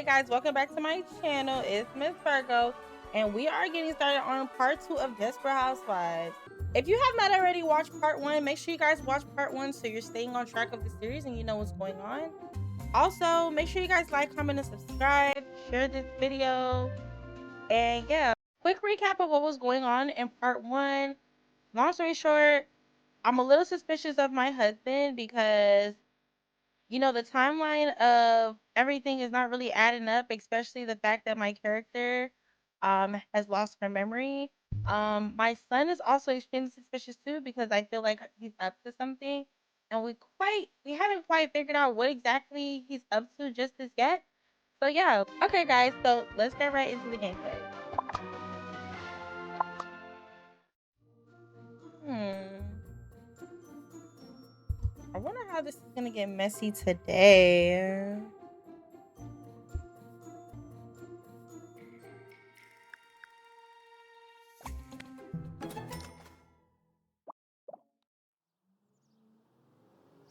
Hey guys, welcome back to my channel. It's Miss Virgo, and we are getting started on part 2 of Desperate Housewives. If you have not already watched part 1, make sure you guys watch part 1 so you're staying on track of the series and you know what's going on. Also, make sure you guys like, comment, and subscribe. Share this video. And yeah, quick recap of what was going on in part 1. Long story short, I'm a little suspicious of my husband because the timeline of everything is not really adding up, especially the fact that my character has lost her memory. My son is also extremely suspicious too because I feel like he's up to something, and we haven't quite figured out what exactly he's up to just as yet. So yeah, okay guys, so let's get right into the gameplay. I wonder how this is gonna get messy today.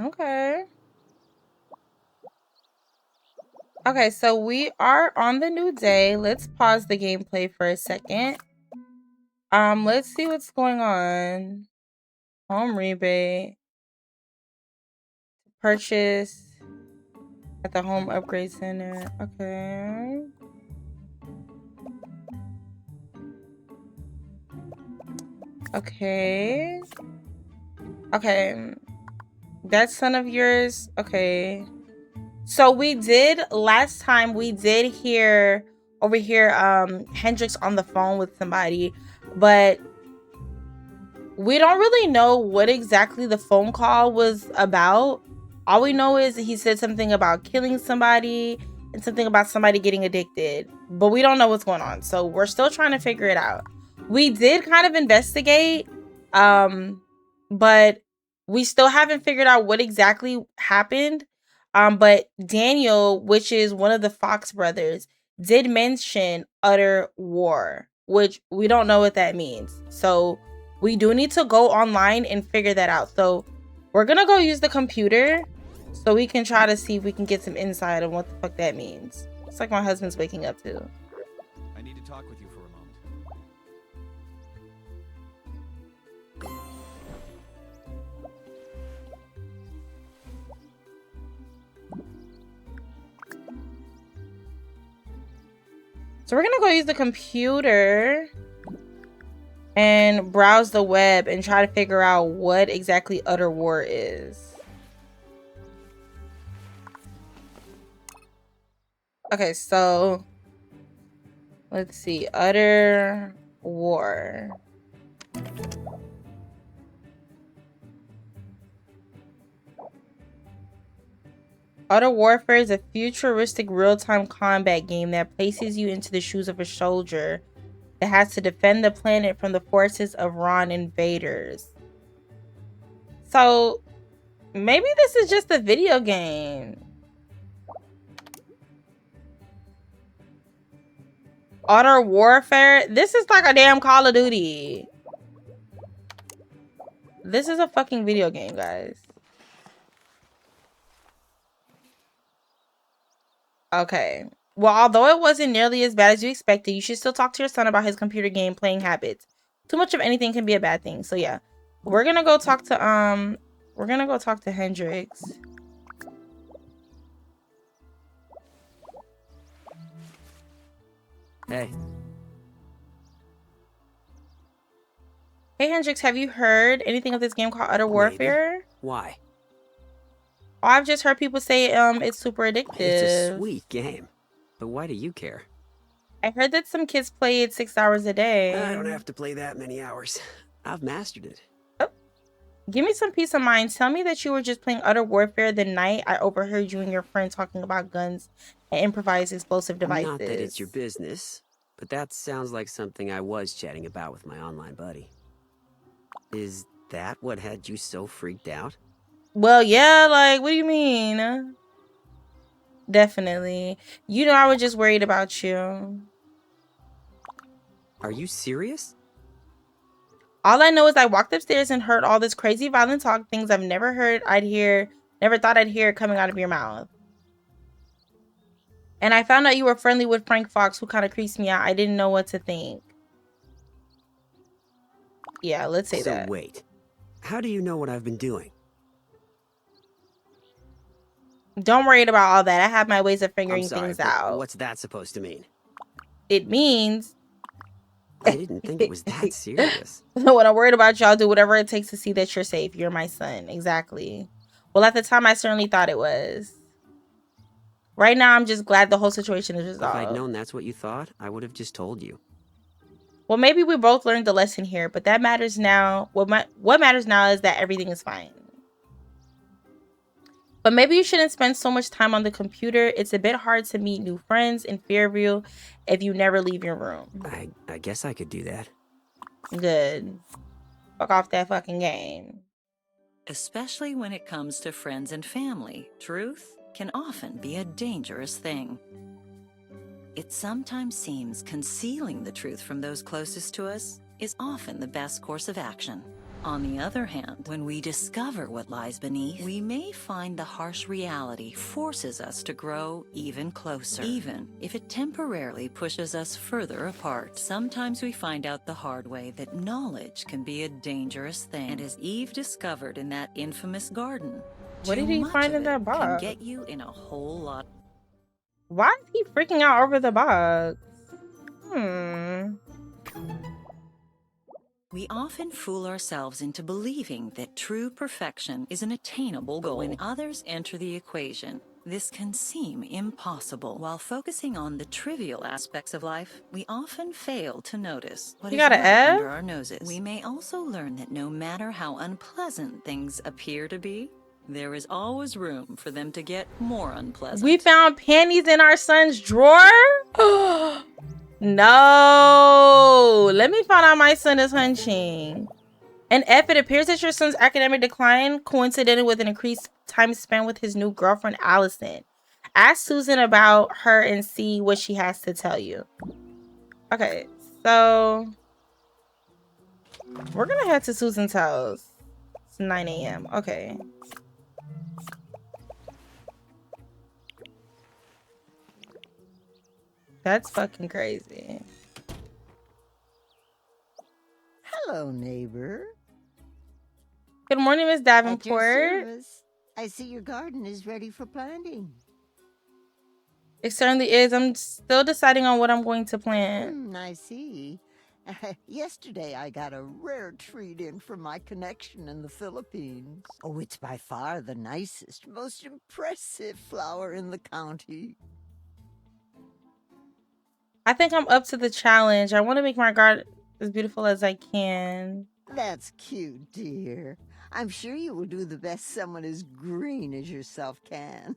Okay. Okay, so we are on the new day. Let's pause the gameplay for a second. Let's see what's going on. Home rebate. Purchase at the home upgrade center. Okay. Okay. Okay. That son of yours. Okay. So last time we did hear over here Hendrix on the phone with somebody, but we don't really know what exactly the phone call was about. All we know is he said something about killing somebody and something about somebody getting addicted, but we don't know what's going on. So we're still trying to figure it out. We did kind of investigate, but we still haven't figured out what exactly happened. But Daniel, which is one of the Fox brothers, did mention utter war, which we don't know what that means. So we do need to go online and figure that out. So we're gonna go use the computer so we can try to see if we can get some insight on what the fuck that means. It's like my husband's waking up too. I need to talk with you for a moment. So we're gonna go use the computer and browse the web and try to figure out what exactly utter war is. Okay, so let's see. Utter war. Utter Warfare is a futuristic real-time combat game that places you into the shoes of a soldier that has to defend the planet from the forces of Ron invaders. So maybe this is just a video game. Utter Warfare? This is like a damn Call of Duty. This is a fucking video game, guys. Okay. Well, although it wasn't nearly as bad as you expected, you should still talk to your son about his computer game playing habits. Too much of anything can be a bad thing. So yeah. We're gonna go talk to Hendrix. Hey. Hey Hendrix, have you heard anything of this game called Utter Warfare? Maybe. Why? Oh, I've just heard people say it's super addictive. It's a sweet game. But why do you care? I heard that some kids play it 6 hours a day. I don't have to play that many hours. I've mastered it. Oh. Give me some peace of mind. Tell me that you were just playing Utter Warfare the night I overheard you and your friend talking about guns and improvised explosive devices. Not that it's your business, but that sounds like something I was chatting about with my online buddy. Is that what had you so freaked out? Well, yeah, like, what do you mean? Definitely. You know, I was just worried about you. Are you serious? All I know is I walked upstairs and heard all this crazy violent talk, things I've never thought I'd hear coming out of your mouth. And I found out you were friendly with Frank Fox, who kind of creeps me out. I didn't know what to think. Yeah, let's say So that. wait, how do you know what I've been doing? Don't worry about all that. I have my ways of I'm figuring sorry, things but out. what's that supposed to mean? It means I didn't think it was that serious. when I'm worried about you, I'll do whatever it takes to see that you're safe. You're my son. Exactly. Well, at the time, I certainly thought it was. Right now, I'm just glad the whole situation is If I'd resolved. known that's what you thought, I would have just told you. Well, maybe we both learned the lesson here, but that matters now. What matters now is that everything is fine. But maybe you shouldn't spend so much time on the computer. It's a bit hard to meet new friends in Fairview if you never leave your room. I guess I could do that. Good. Fuck off that fucking game. Especially when it comes to friends and family, truth can often be a dangerous thing. It sometimes seems concealing the truth from those closest to us is often the best course of action. On the other hand, when we discover what lies beneath, we may find the harsh reality forces us to grow even closer, even if it temporarily pushes us further apart. Sometimes we find out the hard way that knowledge can be a dangerous thing. And as Eve discovered in that infamous garden, What did too he much find of in that it can box? get you in a whole lot. Why is he freaking out over the box? We often fool ourselves into believing that true perfection is an attainable goal. But when others enter the equation, this can seem impossible. While focusing on the trivial aspects of life, we often fail to notice what You is got right an F? under our noses. We may also learn that no matter how unpleasant things appear to be, there is always room for them to get more unpleasant. We found panties in our son's drawer? No. Let me find out my son is hunching. And F, it appears that your son's academic decline coincided with an increased time spent with his new girlfriend, Allison. Ask Susan about her and see what she has to tell you. Okay, so we're gonna head to Susan's house. It's 9 a.m. Okay. That's fucking crazy. Hello, neighbor. Good morning, Miss At your Davenport. service. I see your garden is ready for planting. It certainly is. I'm still deciding on what I'm going to plant. I see. Yesterday, I got a rare treat in from my connection in the Philippines. Oh, it's by far the nicest, most impressive flower in the county. I think I'm up to the challenge. I want to make my garden as beautiful as I can. That's cute, dear. I'm sure you will do the best someone as green as yourself can.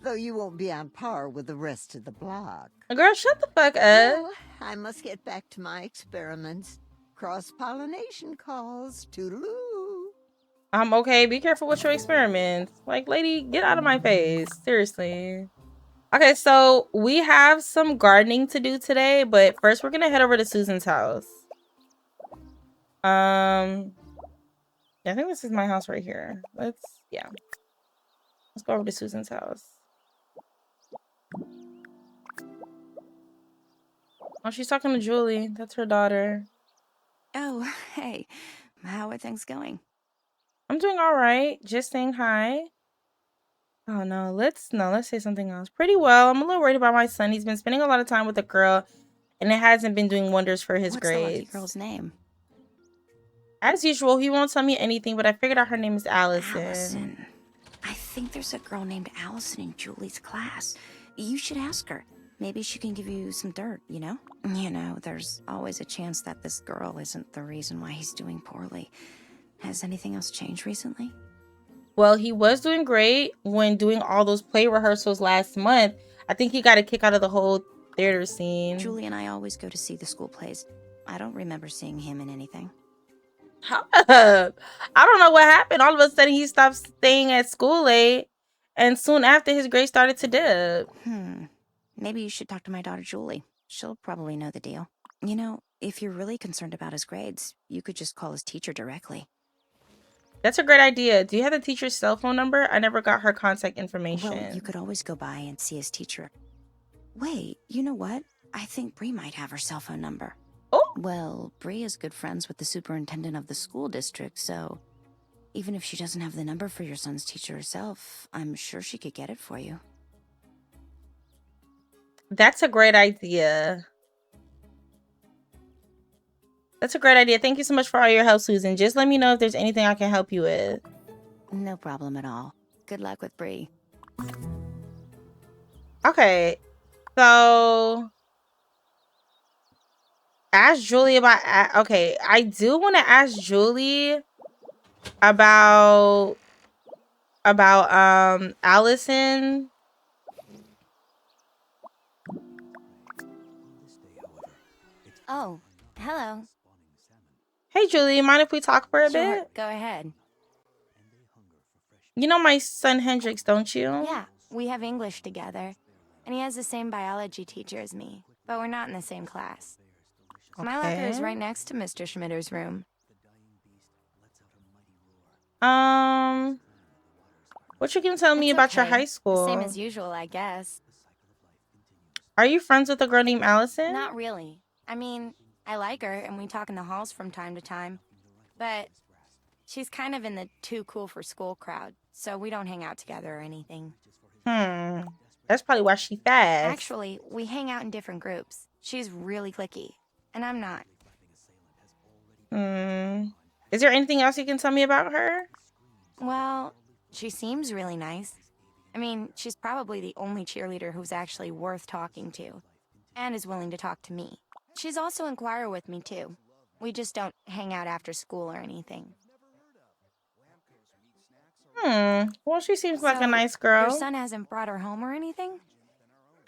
Though you won't be on par with the rest of the block. Girl, shut the fuck up. Well, I must get back to my experiments. Cross-pollination calls. Toodaloo. I'm okay. Be careful with your experiments. Like, lady, get out of my face. Seriously. Okay, so we have some gardening to do today, but first we're gonna head over to Susan's house. I think this is my house right here. Let's go over to Susan's house. Oh, she's talking to Julie. That's her daughter. Oh, hey. How are things going? I'm doing all right. Just saying hi. Oh no, let's say something else. Pretty well. I'm a little worried about my son. He's been spending a lot of time with a girl, and it hasn't been doing wonders for his What's the lucky grades. girl's name? As usual, he won't tell me anything, but I figured out her name is Allison. Allison. I think there's a girl named Allison in Julie's class. You should ask her. Maybe she can give you some dirt, you know? You know, there's always a chance that this girl isn't the reason why he's doing poorly. Has anything else changed recently? Well, he was doing great when doing all those play rehearsals last month. I think he got a kick out of the whole theater scene. Julie and I always go to see the school plays. I don't remember seeing him in anything. Hold up. I don't know what happened. All of a sudden, he stopped staying at school late, and soon after, his grades started to dip. Maybe you should talk to my daughter, Julie. She'll probably know the deal. You know, if you're really concerned about his grades, you could just call his teacher directly. That's a great idea. Do you have the teacher's cell phone number? I never got her contact information. Well, you could always go by and see his teacher. Wait, you know what? I think Bree might have her cell phone number. Oh, Well, Bree is good friends with the superintendent of the school district, so even if she doesn't have the number for your son's teacher herself, I'm sure she could get it for you. that's a great idea. That's a great idea. Thank you so much for all your help, Susan. Just let me know if there's anything I can help you with. No problem at all. Good luck with Bree. Okay, so ask Julie about. Okay, I do want to ask Julie about Allison. Oh, hello. Hey, Julie, mind if we talk for a Sure, bit? go ahead. You know my son Hendrix, don't you? Yeah, we have English together. And he has the same biology teacher as me, but we're not in the same class. My locker is Okay. right next to Mr. Schmitter's room. What you can tell me It's about your okay. high The school? same as usual, I guess. Are you friends with a girl named Allison? Not really. I mean, I like her, and we talk in the halls from time to time. But she's kind of in the too cool for school crowd, so we don't hang out together or anything. That's probably why she fast. Actually, we hang out in different groups. She's really cliquey, and I'm not. Is there anything else you can tell me about her? Well, she seems really nice. I mean, she's probably the only cheerleader who's actually worth talking to, and is willing to talk to me. She's also in choir with me, too. We just don't hang out after school or anything. Well, she seems like a So, nice girl. Your son hasn't brought her home or anything?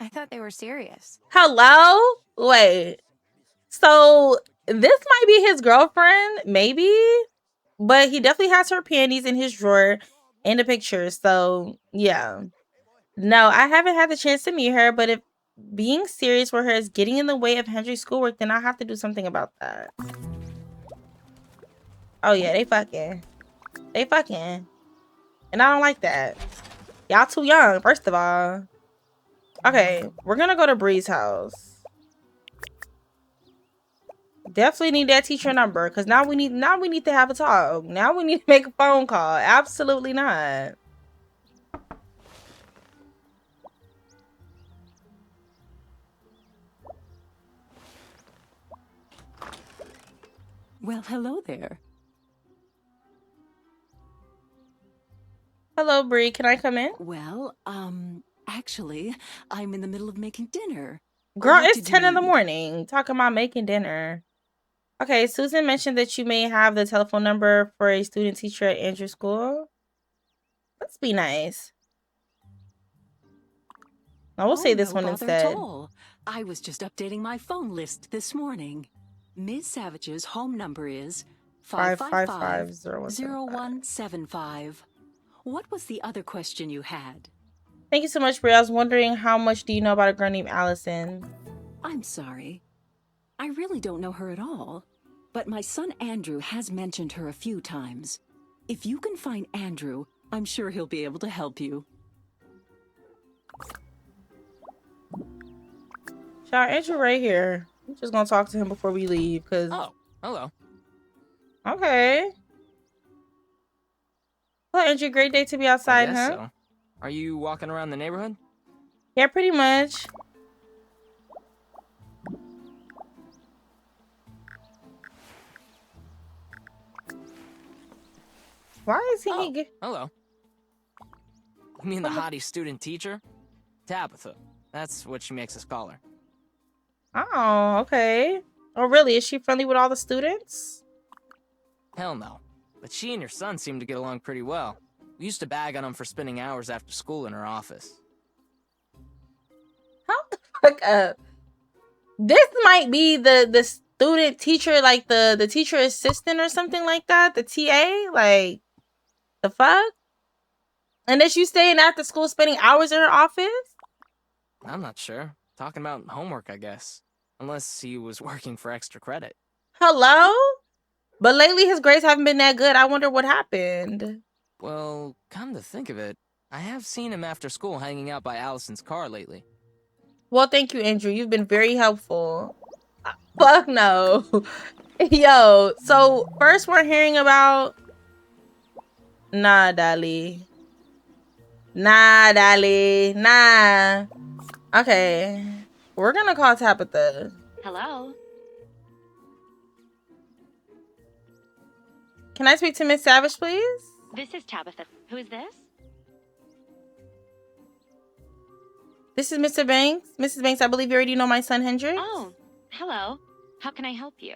I thought they were serious. Hello? Wait. So, this might be his girlfriend, maybe? But he definitely has her panties in his drawer in the picture. So, yeah. No, I haven't had the chance to meet her, but if being serious with her is getting in the way of Henry's schoolwork, then I have to do something about that. Oh, yeah, they fucking. They fucking. And I don't like that. Y'all too young, first of all. Okay, we're gonna go to Bree's house. Definitely need that teacher number, because now we need to have a talk. Now we need to make a phone call. Absolutely not. Well, hello there. Hello, Bree. Can I come in? Well, actually, I'm in the middle of making dinner. Girl, What it's did you 10 in the need? morning. Talking about making dinner. Okay, Susan mentioned that you may have the telephone number for a student teacher at Andrew's school. Let's be nice. I will say this no one bother instead. at all. I was just updating my phone list this morning. Ms. Savage's home number is 555-0175. What was the other question you had? Thank you so much, Bree. I was wondering how much do you know about a girl named Allison? I'm sorry. I really don't know her at all. But my son Andrew has mentioned her a few times. If you can find Andrew, I'm sure he'll be able to help you. Shout Andrew right here. I'm just gonna talk to him before we leave, cause Oh, hello. okay. Hello, Andrew. Great day to be outside, I guess huh? so. Are you walking around the neighborhood? Yeah, pretty much. Why is he? Oh, hello. You mean the hottie student teacher? Tabitha. That's what she makes us call her. Oh, okay. Oh, really? Is she friendly with all the students? Hell no. But she and your son seem to get along pretty well. We used to bag on him for spending hours after school in her office. How the fuck up? This might be the student teacher, like the teacher assistant or something like that. The TA, like the fuck? And then she staying after school, spending hours in her office. I'm not sure. Talking about homework, I guess. Unless he was working for extra credit. Hello? But lately his grades haven't been that good. I wonder what happened. Well, come to think of it, I have seen him after school hanging out by Allison's car lately. Well, thank you, Andrew. You've been very helpful. Fuck no. Yo, so first we're hearing about... Nah, Dali. Nah, Dali. Nah. Okay. We're gonna call Tabitha. Hello? Can I speak to Miss Savage, please? This is Tabitha. Who is this? This is Mr. Banks. Mrs. Banks, I believe you already know my son, Hendrix. Oh, hello. How can I help you?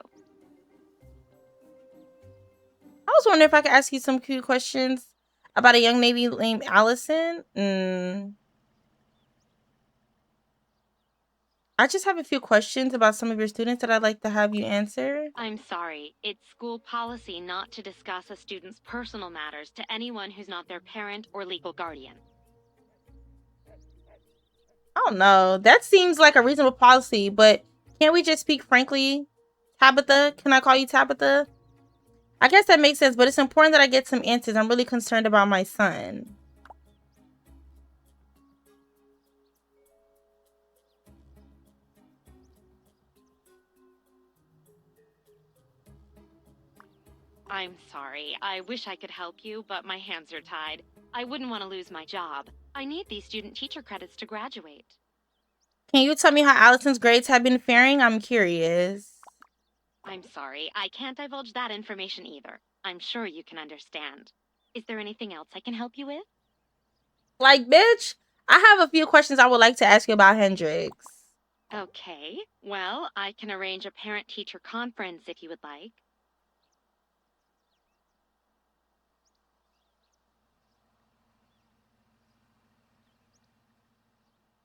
I was wondering if I could ask you some cute questions about a young lady named Allison. I just have a few questions about some of your students that I'd like to have you answer. I'm sorry. It's school policy not to discuss a student's personal matters to anyone who's not their parent or legal guardian. I don't know. That seems like a reasonable policy, but can't we just speak frankly? Tabitha? Can I call you Tabitha? I guess that makes sense, but it's important that I get some answers. I'm really concerned about my son. I'm sorry. I wish I could help you, but my hands are tied. I wouldn't want to lose my job. I need these student teacher credits to graduate. Can you tell me how Allison's grades have been faring? I'm curious. I'm sorry. I can't divulge that information either. I'm sure you can understand. Is there anything else I can help you with? Like, bitch, I have a few questions I would like to ask you about Hendrix. Okay. Well, I can arrange a parent-teacher conference if you would like.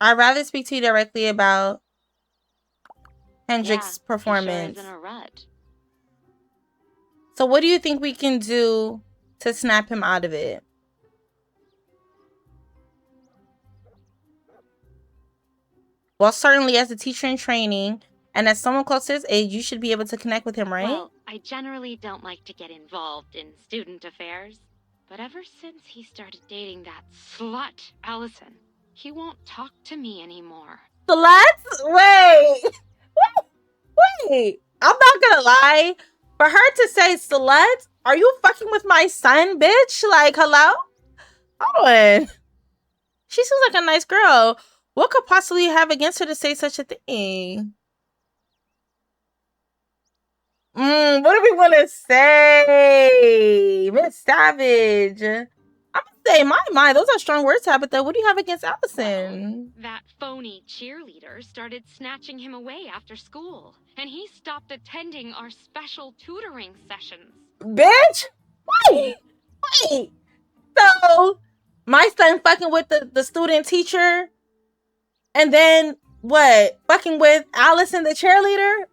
I'd rather speak to you directly about Hendrix's performance. He sure is in a rut. So what do you think we can do to snap him out of it? Well, certainly as a teacher in training and as someone close to his age, you should be able to connect with him, right? Well, I generally don't like to get involved in student affairs, but ever since he started dating that slut, Allison, he won't talk to me anymore. Slut? Wait. Wait. I'm not gonna lie. For her to say slut, are you fucking with my son, bitch? Like, hello? Hold on. She seems like a nice girl. What could possibly have against her to say such a thing? What do we want to say? Miss Savage. I'm gonna say, my, those are strong words, Tabitha. What do you have against Allison? Well, that phony cheerleader started snatching him away after school, and he stopped attending our special tutoring sessions. Bitch! Wait! So, my son fucking with the student teacher, and then, what? Fucking with Allison, the cheerleader?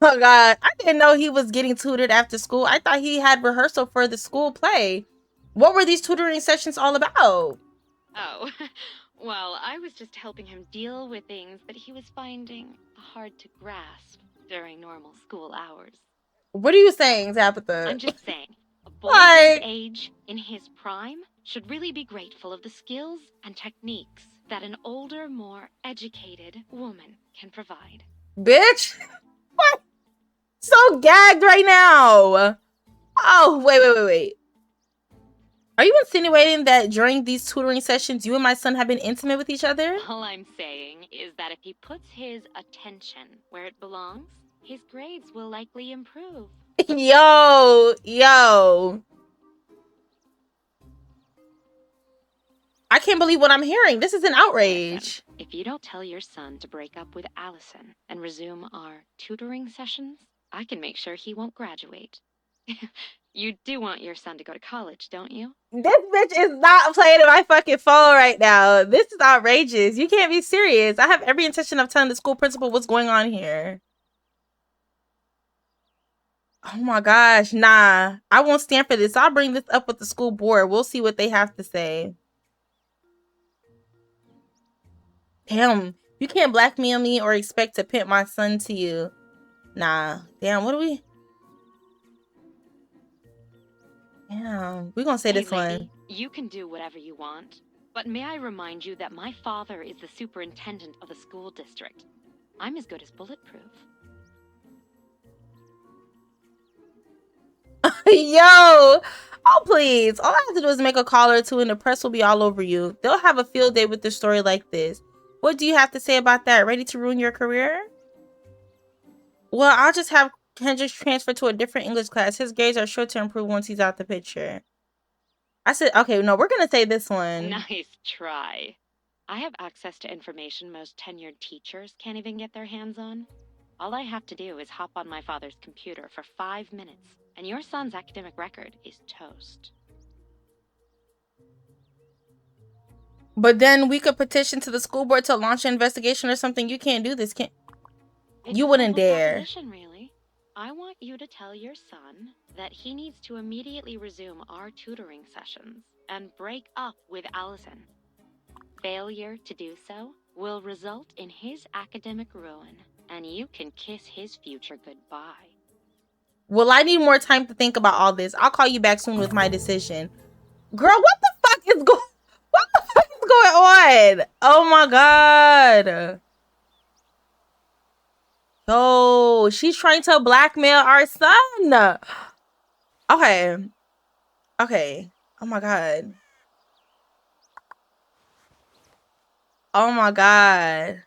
Oh, God. I didn't know he was getting tutored after school. I thought he had rehearsal for the school play. What were these tutoring sessions all about? Oh, well, I was just helping him deal with things that he was finding hard to grasp during normal school hours. What are you saying, Tabitha? I'm just saying, a boy his age, in his prime, should really be grateful of the skills and techniques that an older, more educated woman can provide. Bitch! What? So gagged right now. Oh, wait. Are you insinuating that during these tutoring sessions, you and my son have been intimate with each other? All I'm saying is that if he puts his attention where it belongs, his grades will likely improve. Yo. I can't believe what I'm hearing. This is an outrage. Listen, if you don't tell your son to break up with Allison and resume our tutoring sessions, I can make sure he won't graduate. You do want your son to go to college, don't you? This bitch is not playing in my fucking phone right now. This is outrageous. You can't be serious. I have every intention of telling the school principal what's going on here. Oh my gosh, nah. I won't stand for this. I'll bring this up with the school board. We'll see what they have to say. Damn, you can't blackmail me or expect to pimp my son to you. Nah. Damn, what do we... Damn, we're gonna say this lady, one. You can do whatever you want, But may I remind you that my father is the superintendent of the school district. I'm as good as bulletproof. Yo, oh please. All I have to do is make a call or two and the press will be all over you. They'll have a field day with a story like this. What do you have to say about that? Ready to ruin your career? Well, I'll just have Kendrick transfer to a different English class. His grades are sure to improve once he's out the picture. I said, okay, no, we're going to say this one. Nice try. I have access to information most tenured teachers can't even get their hands on. All I have to do is hop on my father's computer for 5 minutes, and your son's academic record is toast. But then we could petition to the school board to launch an investigation or something. You can't do this. You wouldn't dare. Really. I want you to tell your son that he needs to immediately resume our tutoring sessions and break up with Allison. Failure to do so will result in his academic ruin, and you can kiss his future goodbye. Well, I need more time to think about all this. I'll call you back soon with my decision. Girl, what the fuck is going on? Oh my god. Yo, she's trying to blackmail our son. Okay. Okay. Oh my god. Oh my god.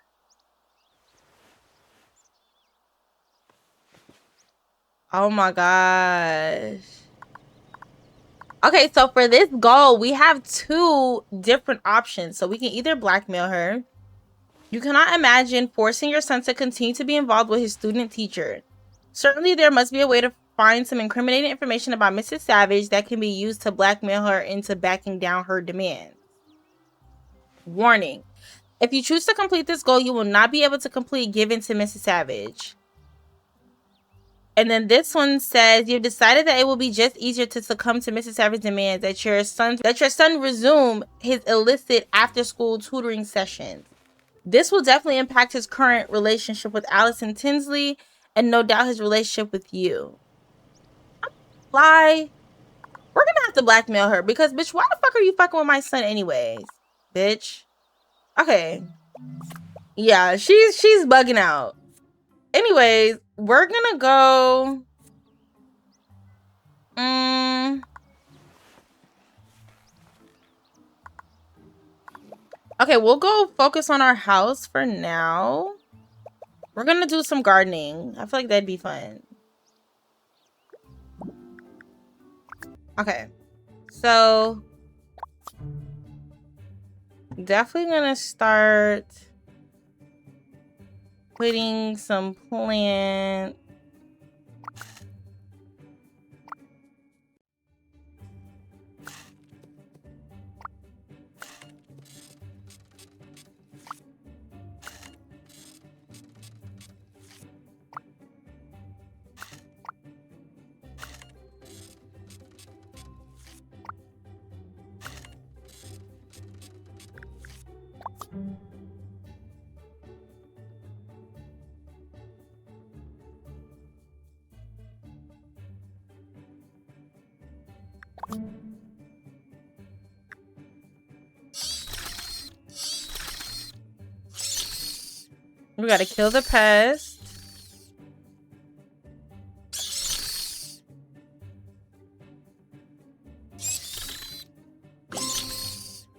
Oh my gosh. Okay, so for this goal, we have 2 different options. So we can either blackmail her. You cannot imagine forcing your son to continue to be involved with his student teacher. Certainly, there must be a way to find some incriminating information about Mrs. Savage that can be used to blackmail her into backing down her demands. Warning. If you choose to complete this goal, you will not be able to complete Given to Mrs. Savage. And then this one says, you've decided that it will be just easier to succumb to Mrs. Savage's demands that your son resume his illicit after-school tutoring sessions. This will definitely impact his current relationship with Allison Tinsley and no doubt his relationship with you. Lie. We're gonna have to blackmail her because, bitch, why the fuck are you fucking with my son anyways? Bitch. Okay. Yeah, she's bugging out. Anyways, we're gonna go. Okay, we'll go focus on our house for now. We're gonna do some gardening. I feel like that'd be fun. Okay, so definitely gonna start putting some plants. We gotta kill the pest.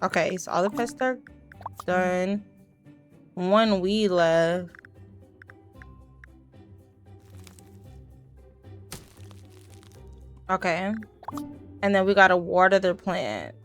Okay, so all the pests are done. 1 weed left. Okay. And then we gotta water the plant.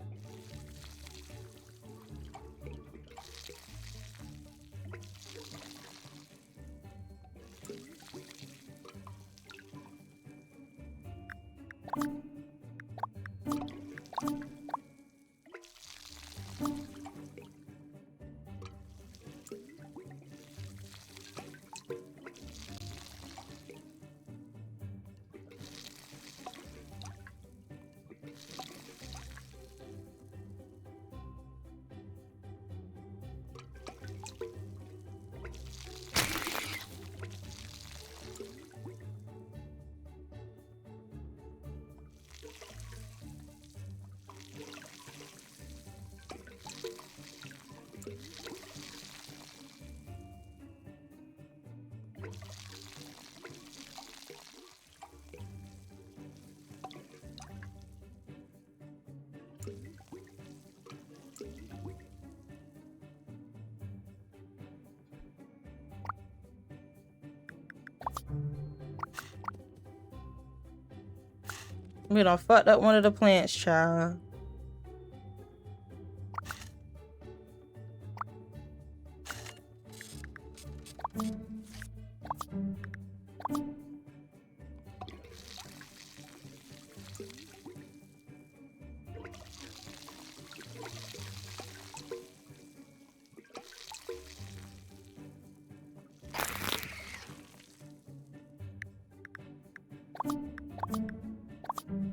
We done fucked up one of the plants, child.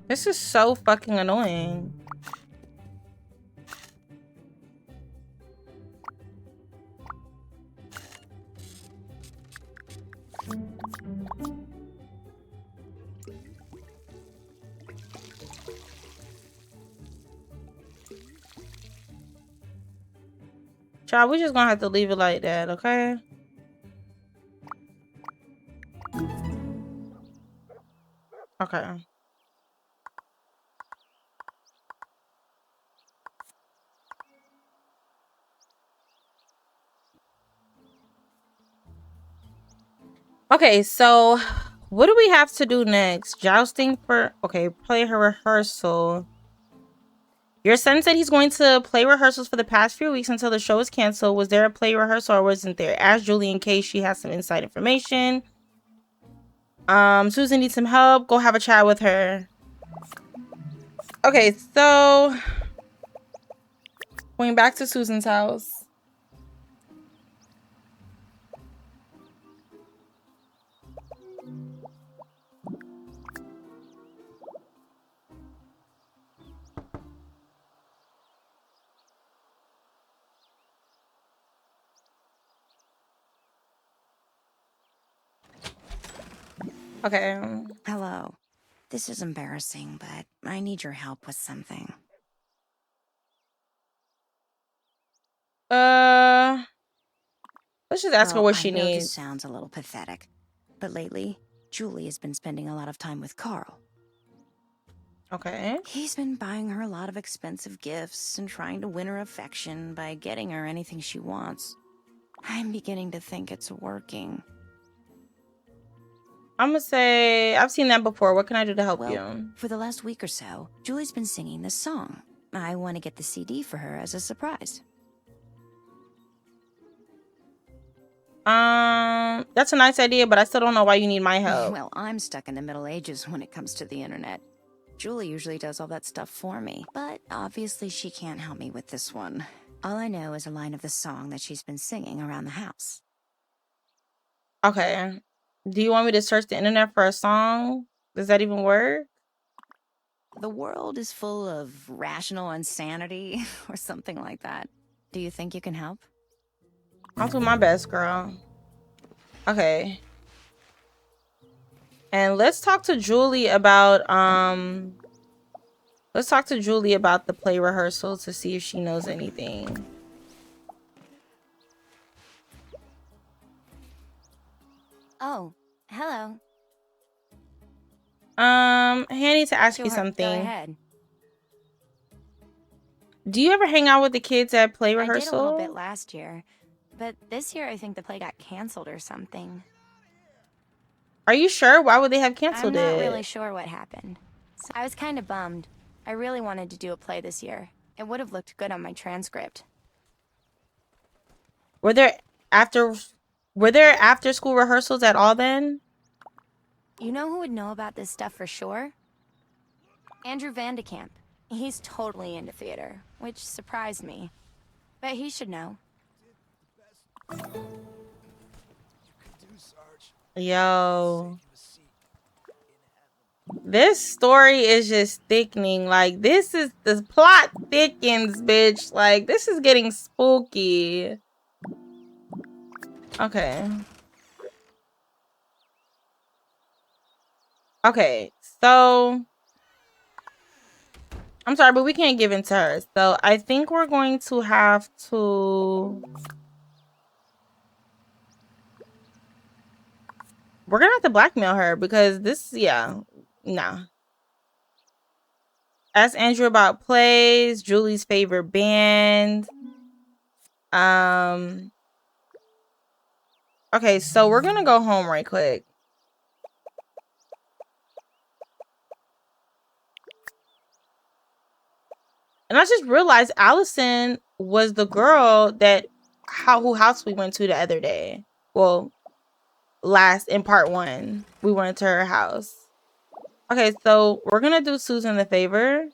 This is so fucking annoying. Child, we just gonna have to leave it like that, okay? Okay. Okay, so what do we have to do next? Jousting for... Okay, play her rehearsal. Your son said he's going to play rehearsals for the past few weeks until the show is canceled. Was there a play rehearsal or wasn't there? Ask Julie in case she has some inside information. Susan needs some help. Go have a chat with her. Okay, so... Going back to Susan's house. Okay. Hello. This is embarrassing, but I need your help with something. Let's just ask her what she I know needs. this sounds a little pathetic, but lately, Julie has been spending a lot of time with Carl. Okay. He's been buying her a lot of expensive gifts and trying to win her affection by getting her anything she wants. I'm beginning to think it's working. I'm gonna say, I've seen that before. What can I do to help you? For the last week or so, Julie's been singing this song. I want to get the CD for her as a surprise. That's a nice idea, but I still don't know why you need my help. Well, I'm stuck in the Middle Ages when it comes to the internet. Julie usually does all that stuff for me, but obviously she can't help me with this one. All I know is a line of the song that she's been singing around the house. Okay. Do you want me to search the internet for a song? Does that even work? The world is full of rational insanity, or something like that. Do you think you can help? I'll do my best, girl. Okay. And let's talk to Julie about the play rehearsal to see if she knows anything. Oh, hello. Hey, I need to ask you something. Go ahead. Do you ever hang out with the kids at play I rehearsal? did a little bit last year, but this year I think the play got canceled or something. Are you sure? Why would they have canceled it? I'm not really sure what happened. I was kind of bummed. I really wanted to do a play this year. It would have looked good on my transcript. Were there after school rehearsals at all then? You know who would know about this stuff for sure? Andrew Vandekamp. He's totally into theater, which surprised me. But he should know. Yo. This story is just thickening. Like, the plot thickens, bitch. Like, this is getting spooky. Okay. Okay, so I'm sorry, but we can't give in to her. So I think we're going to have to... We're gonna have to blackmail her because this, yeah, nah. Ask Andrew about plays, Julie's favorite band. Okay, so we're gonna go home right quick. And I just realized Allison was the girl who house we went to the other day. Well, last in part 1, we went to her house. Okay, so we're gonna do Susan the favor.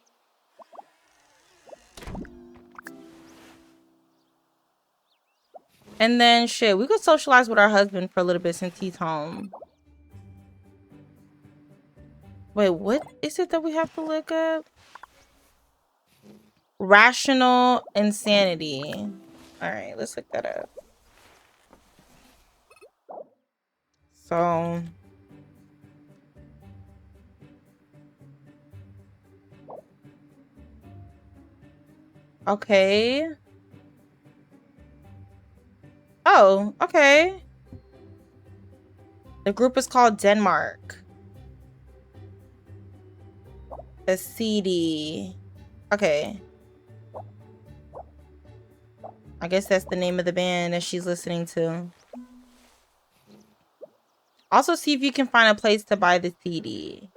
And then shit, we could socialize with our husband for a little bit since he's home. Wait, what is it that we have to look up? Rational insanity. All right, let's look that up. So, okay. Oh, okay. The group is called Denmark. The CD. Okay. I guess that's the name of the band that she's listening to. Also, see if you can find a place to buy the CD.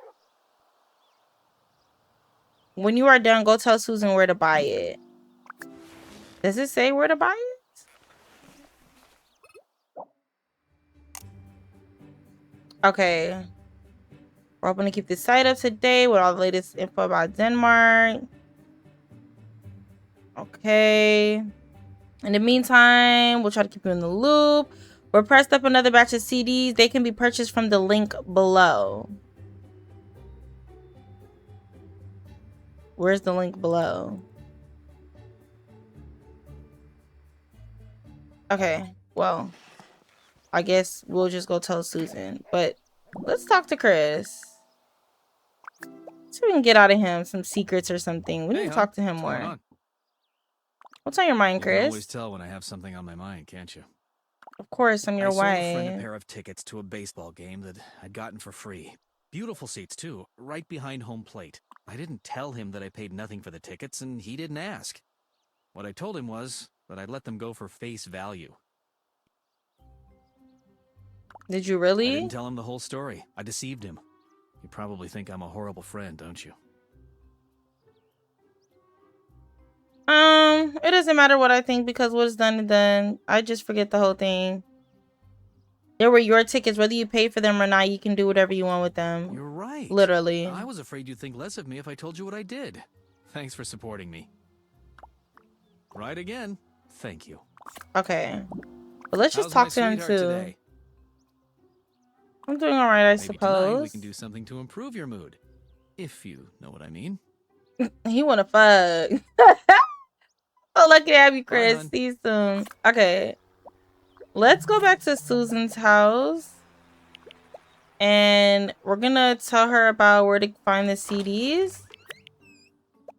When you are done, go tell Susan where to buy it. Does it say where to buy it? Okay. We're hoping to keep the site up to date with all the latest info about Denmark. Okay. In the meantime, we'll try to keep you in the loop. We're pressed up another batch of CDs. They can be purchased from the link below. Where's the link below? Okay, well, I guess we'll just go tell Susan. But let's talk to Chris. So we can get out of him some secrets or something. We need to talk to him more. What's on your mind, Chris? You can always tell when I have something on my mind, can't you? Of course, I'm your wife. I sold a friend a pair of tickets to a baseball game that I'd gotten for free. Beautiful seats, too, right behind home plate. I didn't tell him that I paid nothing for the tickets, and he didn't ask. What I told him was that I'd let them go for face value. Did you really? I didn't tell him the whole story. I deceived him. You probably think I'm a horrible friend, don't you? It doesn't matter what I think because what's done is done. I just forget the whole thing. They were your tickets. Whether you pay for them or not, you can do whatever you want with them. You're right. Literally. I was afraid you'd think less of me if I told you what I did. Thanks for supporting me. Right again. Thank you. Okay. But let's just How's talk to him too. Today? I'm doing all right, I Maybe suppose. Tonight we can do something to improve your mood. If you know what I mean. He wanna fuck. Oh, lucky to have you, Chris. Bye, see you soon. Okay. Let's go back to Susan's house. And we're gonna tell her about where to find the CDs.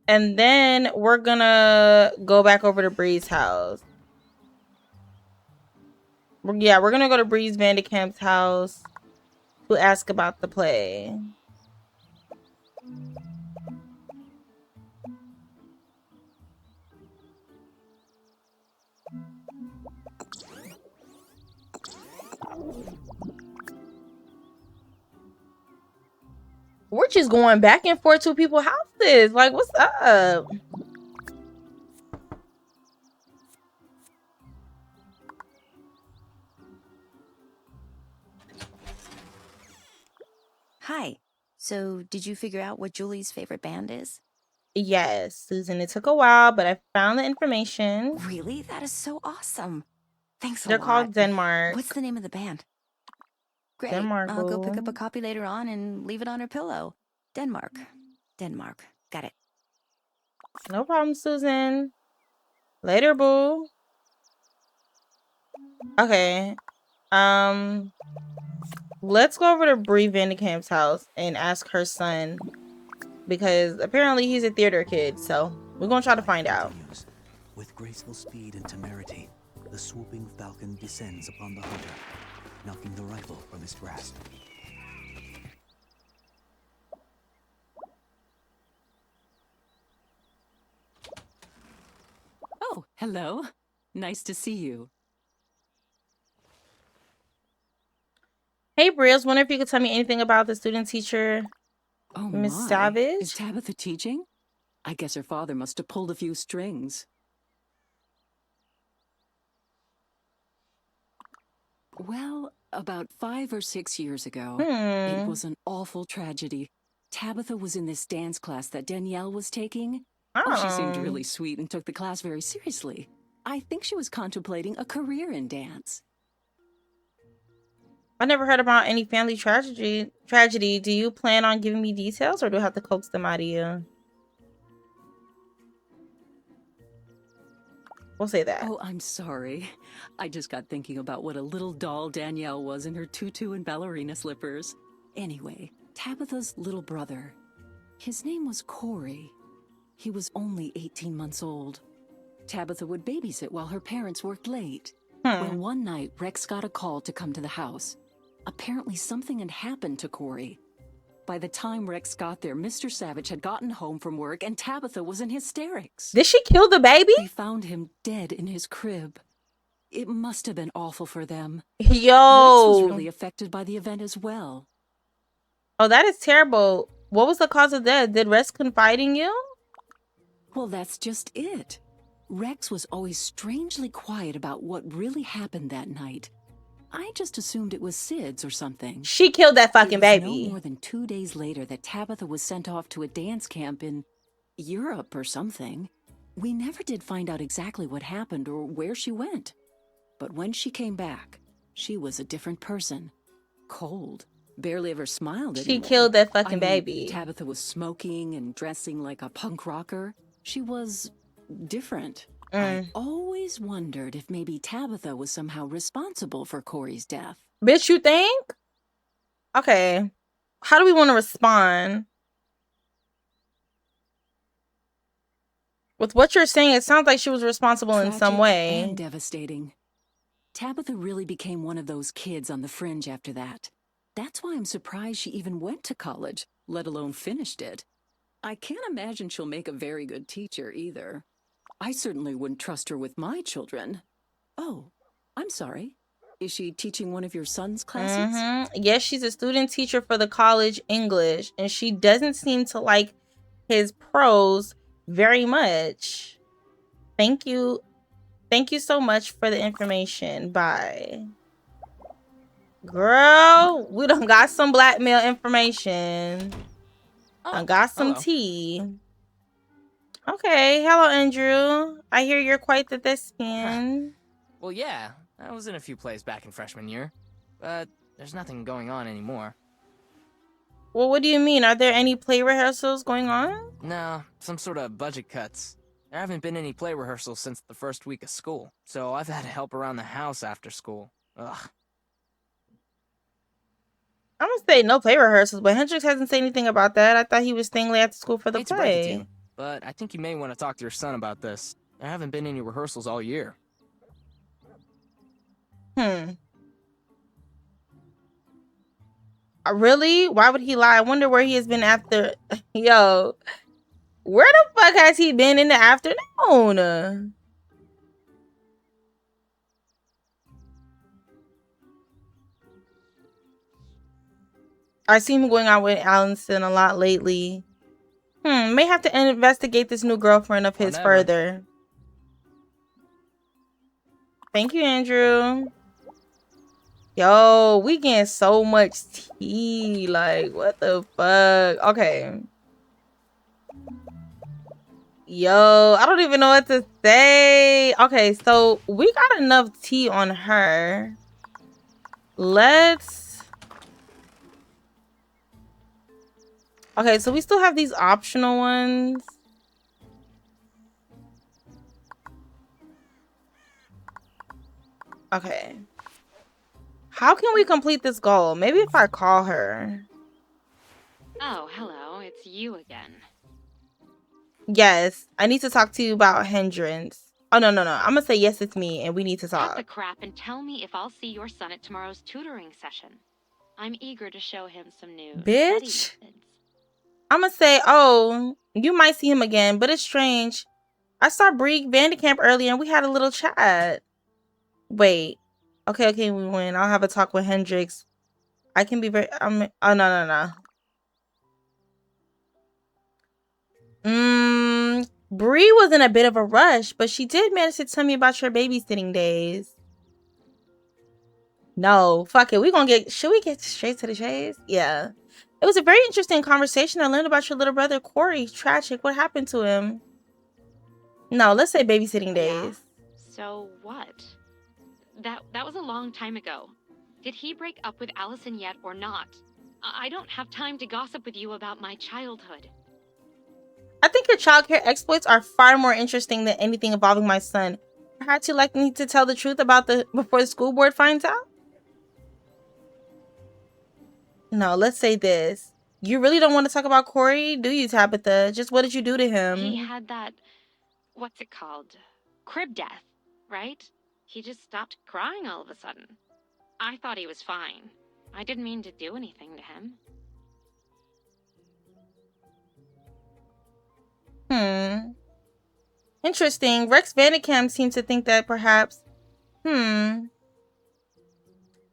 And then we're gonna go back over to Bree's house. Yeah, we're gonna go to Breeze Vandekamp's house to ask about the play. We're just going back and forth to people's houses. Like, what's up? Hi. So, did you figure out what Julie's favorite band is? Yes, Susan. It took a while, but I found the information. Really? That is so awesome. Thanks a lot. They're called Denmark. What's the name of the band? Great. Denmark. I'll go pick up a copy later on and leave it on her pillow. Denmark. Denmark. Got it. No problem, Susan. Later, boo. Okay. Let's go over to Bree Vandekamp's house and ask her son, because apparently he's a theater kid, so we're gonna try to find out. With graceful speed and temerity, the swooping falcon descends upon the hunter, knocking the rifle from his grasp. Oh, hello. Nice to see you. Hey, Bree, I was wondering if you could tell me anything about the student teacher, Oh, Miss my. Savage? Is Tabitha teaching? I guess her father must have pulled a few strings. Well, about 5 or 6 years ago, it was an awful tragedy. Tabitha was in this dance class that Danielle was taking. Oh, she seemed really sweet and took the class very seriously. I think she was contemplating a career in dance. I never heard about any family tragedy. Do you plan on giving me details, or do I have to coax them out of you? We'll say that. Oh, I'm sorry. I just got thinking about what a little doll Danielle was in her tutu and ballerina slippers. Anyway, Tabitha's little brother. His name was Corey. He was only 18 months old. Tabitha would babysit while her parents worked late. Well, one night, Rex got a call to come to the house. Apparently, something had happened to Corey. By the time Rex got there, Mr. Savage had gotten home from work and Tabitha was in hysterics. Did she kill the baby? They found him dead in his crib. It must have been awful for them. Yo. Rex was really affected by the event as well. Oh, that is terrible. What was the cause of death? Did Rex confide in you? Well, that's just it. Rex was always strangely quiet about what really happened that night. I just assumed it was SIDS or something. She killed that fucking baby. No more than 2 days later that Tabitha was sent off to a dance camp in Europe or something. We never did find out exactly what happened or where she went. But when she came back, she was a different person. Cold. Barely ever smiled anymore. She killed that fucking baby. Tabitha was smoking and dressing like a punk rocker. She was different. I always wondered if maybe Tabitha was somehow responsible for Corey's death. Bitch, you think? Okay. How do we want to respond? With what you're saying, it sounds like she was responsible in some way. And devastating. Tabitha really became one of those kids on the fringe after that. That's why I'm surprised she even went to college, let alone finished it. I can't imagine she'll make a very good teacher either. I certainly wouldn't trust her with my children. Oh, I'm sorry. Is she teaching one of your son's classes? Yes, she's a student teacher for the college English, and she doesn't seem to like his prose very much. Thank you. Thank you so much for the information. Bye. Girl, we done got some blackmail information. Got some tea. Okay, hello Andrew. I hear you're quite the thespian. Well, yeah, I was in a few plays back in freshman year, but there's nothing going on anymore. Well, what do you mean? Are there any play rehearsals going on? No, some sort of budget cuts. There haven't been any play rehearsals since the first week of school, so I've had to help around the house after school. Ugh. I'm gonna say no play rehearsals, but Hendrix hasn't said anything about that. I thought he was staying late after school for the Hate to break it to play. you, but I think you may want to talk to your son about this. There haven't been any rehearsals all year. Really? Why would he lie? I wonder where he has been after. Yo, where the fuck has he been in the afternoon? I see him going out with Allison a lot lately. May have to investigate this new girlfriend of his further. Thank you, Andrew. Yo, we getting so much tea. Like, what the fuck? Okay. Yo, I don't even know what to say. Okay, so we got enough tea on her. Let's... Okay, so we still have these optional ones. Okay. How can we complete this goal? Maybe if I call her. Oh, hello. It's you again. Yes, I need to talk to you about Hindrance. Oh, no. I'm gonna say yes, it's me, and we need to Cut talk. the crap and tell me if I'll see your son at tomorrow's tutoring session. I'm eager to show him some new Bitch. study methods. I'm gonna say, oh, you might see him again, but it's strange. I saw Brie Vanderkamp earlier, and we had a little chat. Wait. Okay, we win. I'll have a talk with Hendrix. I can be very... oh, no. Bree was in a bit of a rush, but she did manage to tell me about your babysitting days. No, fuck it. Should we get straight to the chase? Yeah. It was a very interesting conversation. I learned about your little brother, Corey. Tragic. What happened to him? No, let's say babysitting days. Yeah? So what? That was a long time ago. Did he break up with Allison yet or not? I don't have time to gossip with you about my childhood. I think your childcare exploits are far more interesting than anything involving my son. Perhaps you'd like me to tell the truth about before the school board finds out? No, let's say this. You really don't want to talk about Corey, do you, Tabitha? Just what did you do to him? He had that, what's it called? Crib death, right? He just stopped crying all of a sudden. I thought he was fine. I didn't mean to do anything to him. Interesting. Rex Vandekamp seemed to think that perhaps...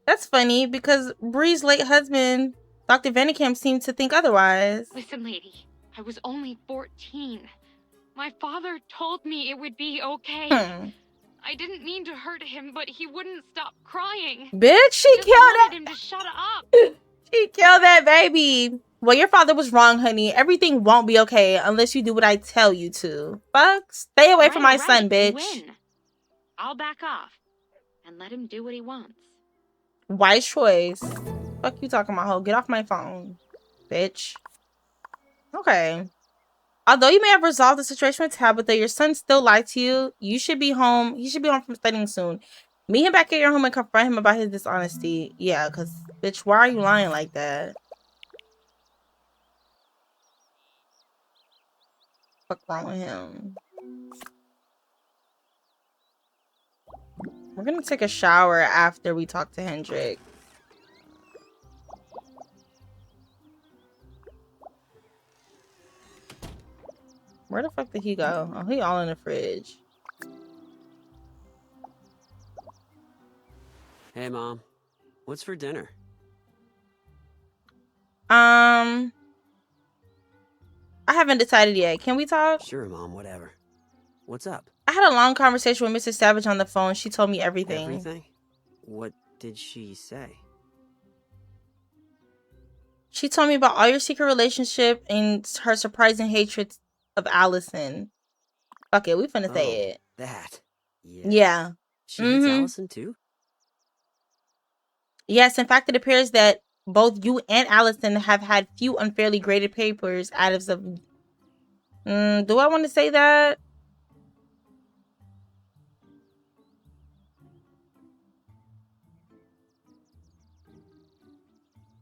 That's funny, because Bree's late husband, Dr. Vandekamp, seemed to think otherwise. Listen, lady. I was only 14. My father told me it would be okay. I didn't mean to hurt him, but he wouldn't stop crying. Bitch, she killed that. him to shut up. She killed that baby. Well, your father was wrong, honey. Everything won't be okay unless you do what I tell you to. Fuck. Stay away from my son, bitch. Win. I'll back off and let him do what he wants. Wise choice. Fuck you talking about, hoe. Get off my phone, bitch. Okay. Although you may have resolved the situation with Tabitha, your son still lied to you. You should be home. He should be home from studying soon. Meet him back at your home and confront him about his dishonesty. Yeah, because, bitch, why are you lying like that? What's wrong with him? We're going to take a shower after we talk to Hendrik. Where the fuck did he go? Oh, he all in the fridge. Hey, Mom. What's for dinner? I haven't decided yet. Can we talk? Sure, Mom, whatever. What's up? I had a long conversation with Mrs. Savage on the phone. She told me everything. Everything? What did she say? She told me about all your secret relationship and her surprising hatred of Allison. Fuck it, we finna say it. That. Yeah. Yeah. She hates Allison too? Yes, in fact, it appears that both you and Allison have had few unfairly graded papers out of some... do I want to say that?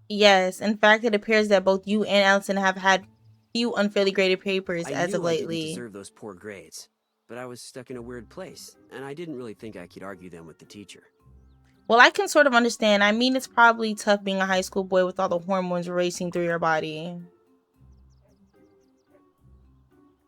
Yes, in fact, it appears that both you and Allison have had few unfairly graded papers as of lately. I didn't deserve those poor grades, but I was stuck in a weird place, and I didn't really think I could argue them with the teacher. Well, I can sort of understand. I mean, it's probably tough being a high school boy with all the hormones racing through your body.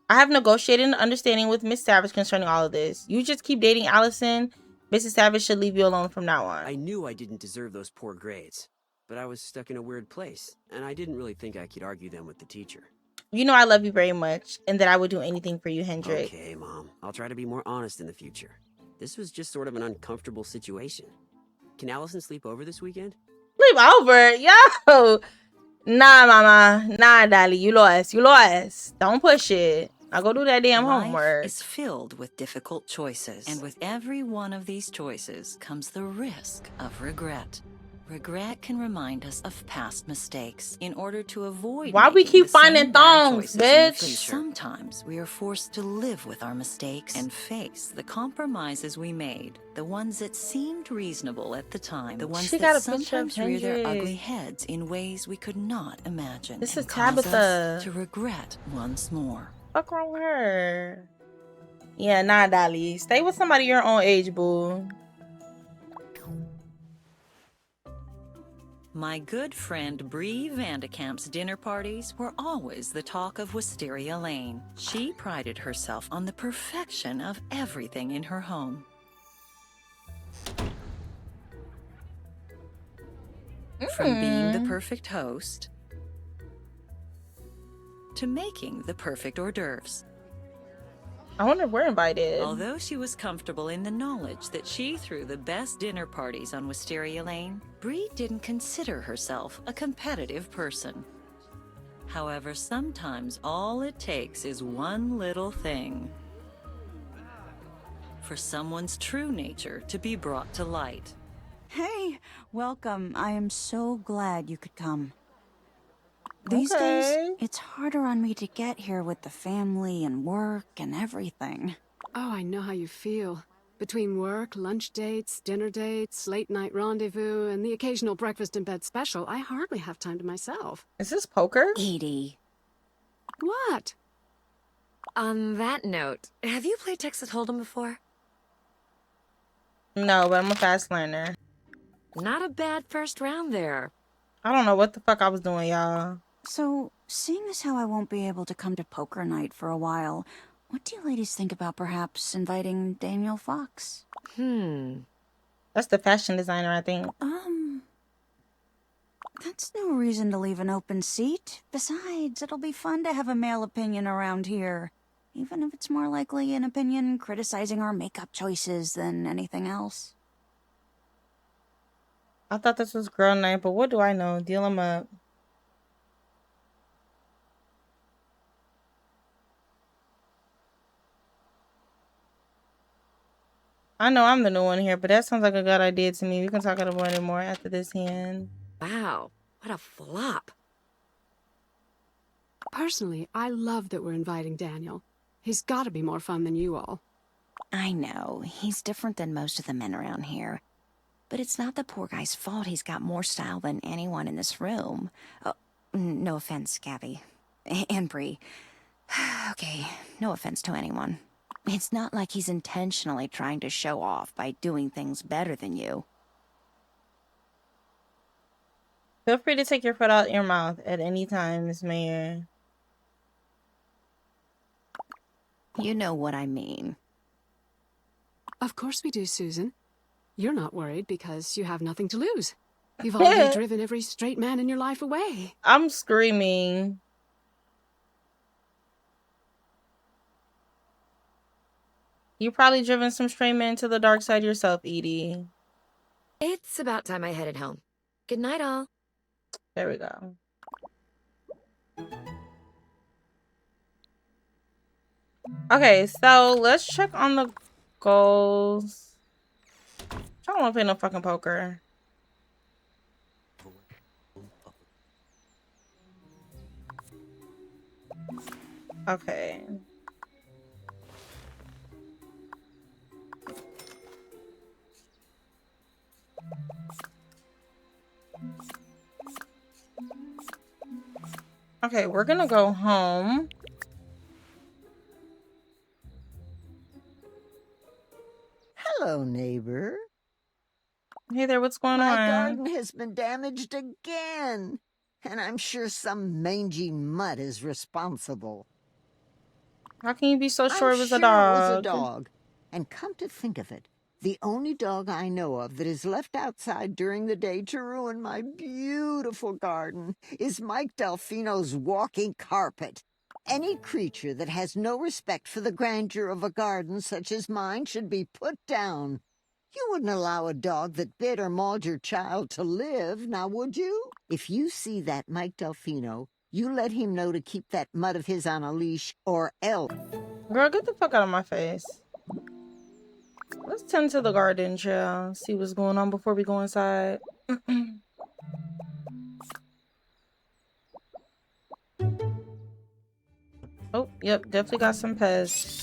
I have negotiated an understanding with Miss Savage concerning all of this. You just keep dating Allison. Mrs. Savage should leave you alone from now on. I knew I didn't deserve those poor grades, but I was stuck in a weird place, and I didn't really think I could argue them with the teacher. You know I love you very much, and that I would do anything for you, Hendrik. Okay, Mom. I'll try to be more honest in the future. This was just sort of an uncomfortable situation. Can Allison sleep over this weekend? Sleep over? Yo! Nah, mama. Nah, Dolly. You lost. You lost. Don't push it. I'll go do that damn homework. Life is filled with difficult choices, and with every one of these choices comes the risk of regret. Regret can remind us of past mistakes in order to avoid why we keep finding thongs, bitch. Sometimes we are forced to live with our mistakes and face the compromises we made, the ones that seemed reasonable at the time, the ones that sometimes rear their ugly heads in ways we could not imagine. This and is Tabitha. to regret once more. What's wrong with her? Yeah, nah, Dolly. Stay with somebody your own age, boo. My good friend Bree Vandekamp's dinner parties were always the talk of Wisteria Lane. She prided herself on the perfection of everything in her home. From being the perfect host to making the perfect hors d'oeuvres. I wonder if we're invited. Although she was comfortable in the knowledge that she threw the best dinner parties on Wisteria Lane, Bree didn't consider herself a competitive person. However, sometimes all it takes is one little thing for someone's true nature to be brought to light. Hey, welcome. I am so glad you could come. These days, it's harder on me to get here with the family and work and everything. Oh, I know how you feel. Between work, lunch dates, dinner dates, late-night rendezvous, and the occasional breakfast-in-bed special, I hardly have time to myself. Is this poker? Edie. What? On that note, have you played Texas Hold'em before? No, but I'm a fast learner. Not a bad first round there. I don't know what the fuck I was doing, y'all. So, seeing as how I won't be able to come to poker night for a while, what do you ladies think about perhaps inviting Daniel Fox? That's the fashion designer, I think. That's no reason to leave an open seat. Besides, it'll be fun to have a male opinion around here. Even if it's more likely an opinion criticizing our makeup choices than anything else. I thought this was girl night, but what do I know? Deal them up. I know I'm the new one here, but that sounds like a good idea to me. We can talk about it more after this hand. Wow, what a flop. Personally, I love that we're inviting Daniel. He's got to be more fun than you all. I know, he's different than most of the men around here. But it's not the poor guy's fault he's got more style than anyone in this room. Oh, no offense, Gabby. And Bree. Okay, no offense to anyone. It's not like he's intentionally trying to show off by doing things better than you. Feel free to take your foot out your mouth at any time, Miss Mayor. You know what I mean. Of course we do, Susan. You're not worried because you have nothing to lose. You've already driven every straight man in your life away. I'm screaming. You probably driven some straight men to the dark side yourself, Edie. It's about time I headed home. Good night, all. There we go. Okay, so let's check on the goals. I don't want to play no fucking poker. Okay. Okay, we're gonna go home. Hello, neighbor. Hey there, what's going My on? garden has been damaged again, and I'm sure some mangy mutt is responsible. How can you be so sure it was a It was a dog. And come to think of it, the only dog I know of that is left outside during the day to ruin my beautiful garden is Mike Delfino's walking carpet. Any creature that has no respect for the grandeur of a garden such as mine should be put down. You wouldn't allow a dog that bit or mauled your child to live, now would you? If you see that Mike Delfino, you let him know to keep that mutt of his on a leash, or else. Girl, get the fuck out of my face. Let's tend to the garden, chill. See what's going on before we go inside. Oh, yep, definitely got some pests.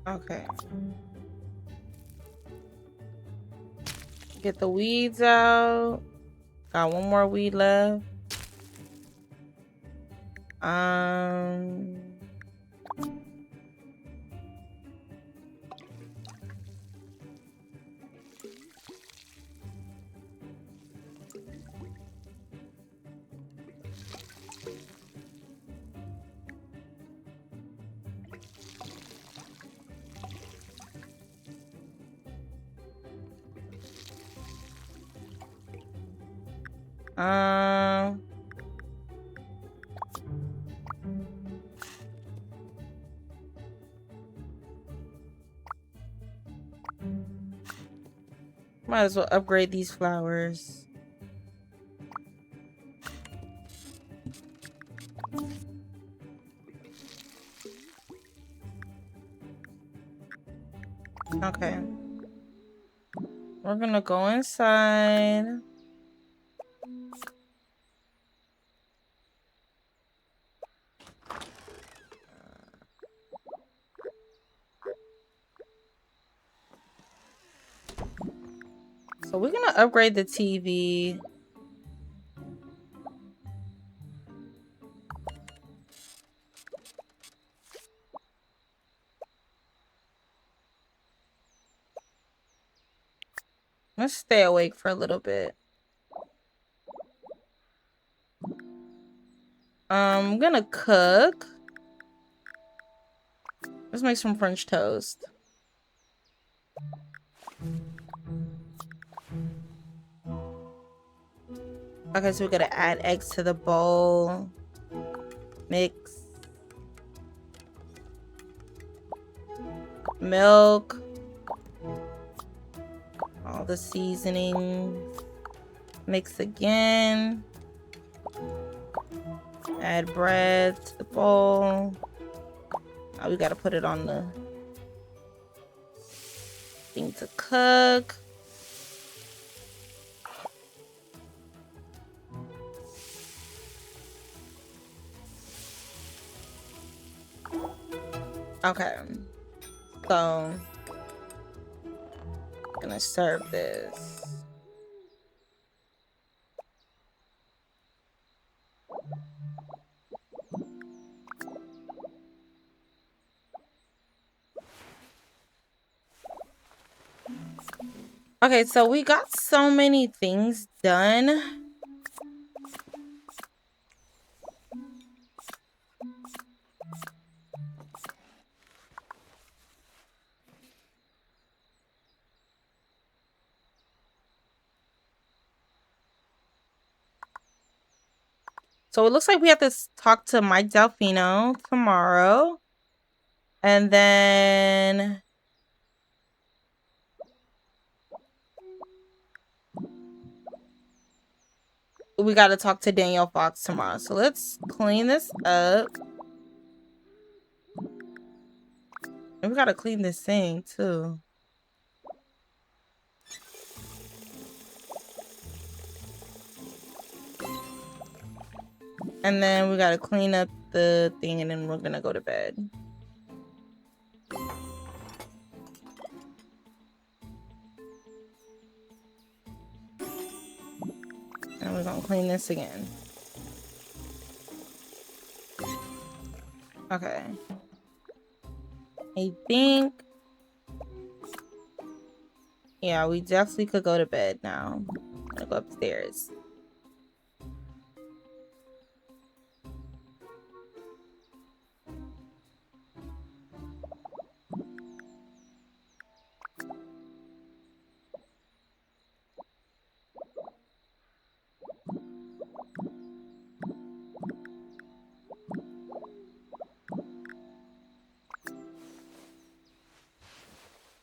Okay. Get the weeds out. Got one more weed left. Might as well upgrade these flowers. Okay. We're gonna go inside. So we're gonna upgrade the TV. Let's stay awake for a little bit. I'm gonna cook. Let's make some French toast. Okay, so we gotta add eggs to the bowl. Mix. Milk. All the seasonings. Mix again. Add bread to the bowl. Now we gotta put it on the thing to cook. Okay, so I'm gonna serve this. Okay, so we got so many things done. So it looks like we have to talk to Mike Delfino tomorrow. And then we got to talk to Danielle Fox tomorrow. So let's clean this up. And we got to clean this thing too. And then we got to clean up the thing and then we're going to go to bed. And we're going to clean this again. Okay. I think, yeah, we definitely could go to bed now. I'm gonna go upstairs.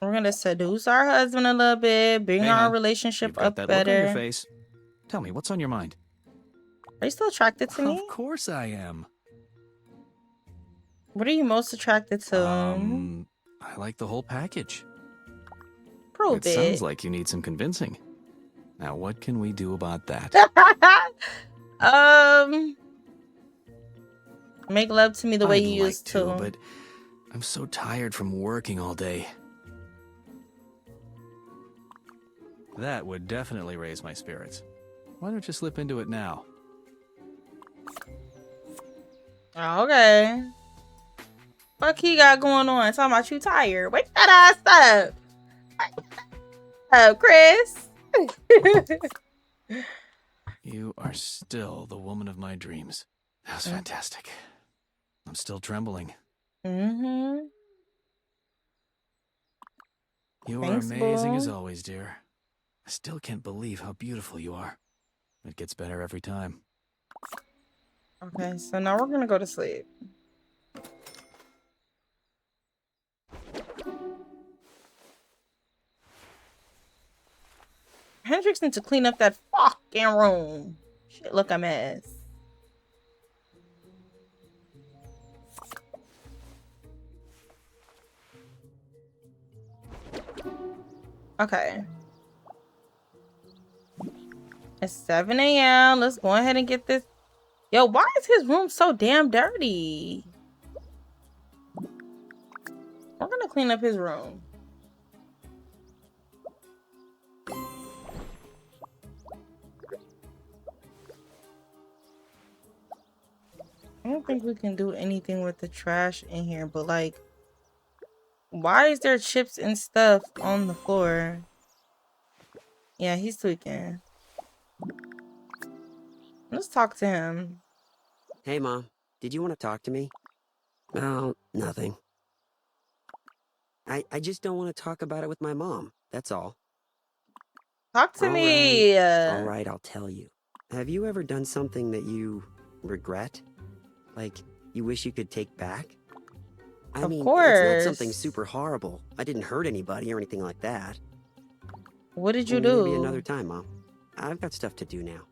We're gonna seduce our husband a little bit, bring Hey, our hon. relationship You've got up that better. look on your face. Tell me, what's on your mind? Are you still attracted to me? Of course I am. What are you most attracted to? I like the whole package. Prove It sounds it. like you need some convincing. Now, what can we do about that? Make love to me the way I'd you like used to. but I'm so tired from working all day. That would definitely raise my spirits. Why don't you slip into it now? Okay. What he got going on? Talking about you tired. Wake that ass up. Oh, Chris. You are still the woman of my dreams. That was fantastic. I'm still trembling. Mm-hmm. You are amazing as always, dear. I still can't believe how beautiful you are. It gets better every time. Okay, so now we're gonna go to sleep. Hendrix needs to clean up that fucking room. Shit, look a mess. Okay. It's 7 a.m. Let's go ahead and get this. Yo, why is his room so damn dirty? We're gonna clean up his room. I don't think we can do anything with the trash in here, but like, why is there chips and stuff on the floor? Yeah, he's tweaking. Let's talk to him. Hey, Mom. Did you want to talk to me? Oh, nothing. I just don't want to talk about it with my mom. That's all. Talk to me. All right, I'll tell you. Have you ever done something that you regret? Like, you wish you could take back? I mean, it's not something super horrible. I didn't hurt anybody or anything like that. What did you do? Maybe another time, Mom. I've got stuff to do now.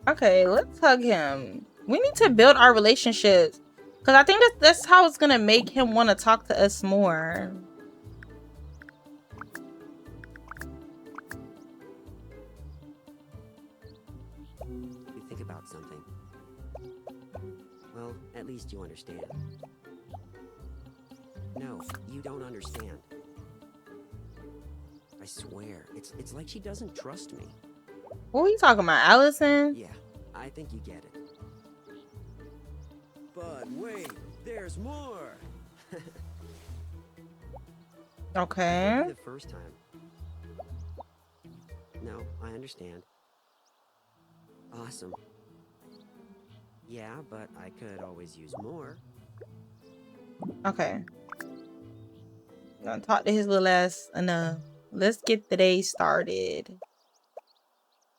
Okay, let's hug him. We need to build our relationships. Because I think that's how it's going to make him want to talk to us more. You think about something. Well, at least you understand. No, you don't understand. I swear, it's like she doesn't trust me. What are you talking about, Allison? Yeah, I think you get it. But wait, there's more! Okay. Maybe the first time. No, I understand. Awesome. Yeah, but I could always use more. Okay. Gonna talk to his little ass enough. Let's get the day started.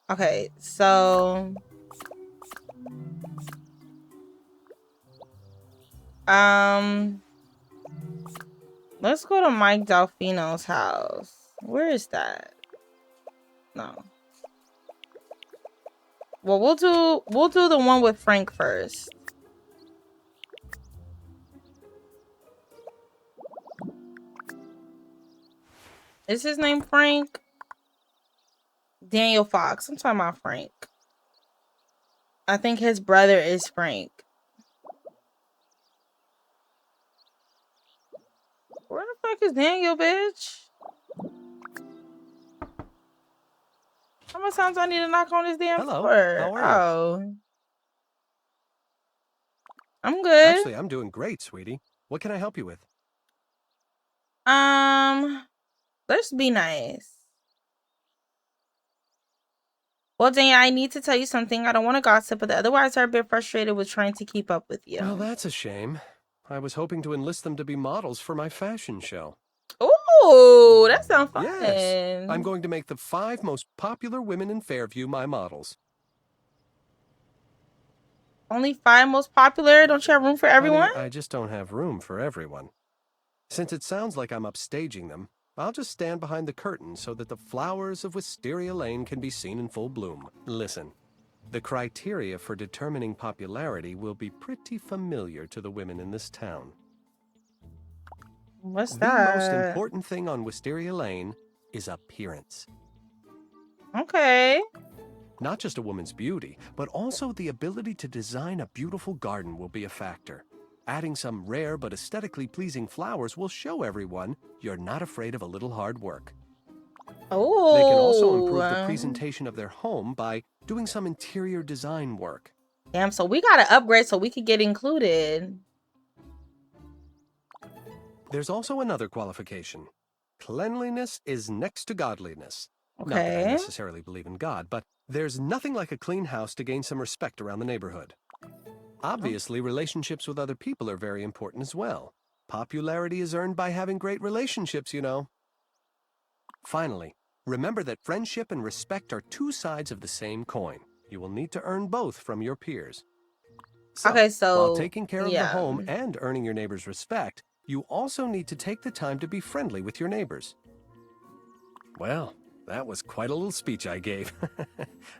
Okay, so let's go to Mike Delfino's house. Where is that? No. Well, we'll do the one with Frank first. Is his name Frank? Daniel Fox. I'm talking about Frank. I think his brother is Frank. Where the fuck is Daniel, bitch? How many times I need to knock on this damn door? How are you? I'm good. Actually, I'm doing great, sweetie. What can I help you with? Let's be nice. Well, Daniel, I need to tell you something. I don't want to gossip, but otherwise I'm a bit frustrated with trying to keep up with you. Well, that's a shame. I was hoping to enlist them to be models for my fashion show. Ooh, that sounds fun. Yes, I'm going to make the 5 most popular women in Fairview my models. Only 5 most popular? Don't you have room for everyone? Honey, I just don't have room for everyone. Since it sounds like I'm upstaging them, I'll just stand behind the curtain so that the flowers of Wisteria Lane can be seen in full bloom. Listen, the criteria for determining popularity will be pretty familiar to the women in this town. What's the that? The most important thing on Wisteria Lane is appearance. Okay. Not just a woman's beauty, but also the ability to design a beautiful garden will be a factor. Adding some rare but aesthetically pleasing flowers will show everyone you're not afraid of a little hard work. Oh. They can also improve the presentation of their home by doing some interior design work. Damn, so we gotta upgrade so we could get included. There's also another qualification. Cleanliness is next to godliness. Okay. Not that I necessarily believe in God, but there's nothing like a clean house to gain some respect around the neighborhood. Obviously, relationships with other people are very important as well. Popularity is earned by having great relationships, you know. Finally, Remember that friendship and respect are two sides of the same coin. You will need to earn both from your peers. Okay, so while taking care of the yeah. home and earning your neighbors' respect, you also need to take the time to be friendly with your neighbors. Well, that was quite a little speech I gave.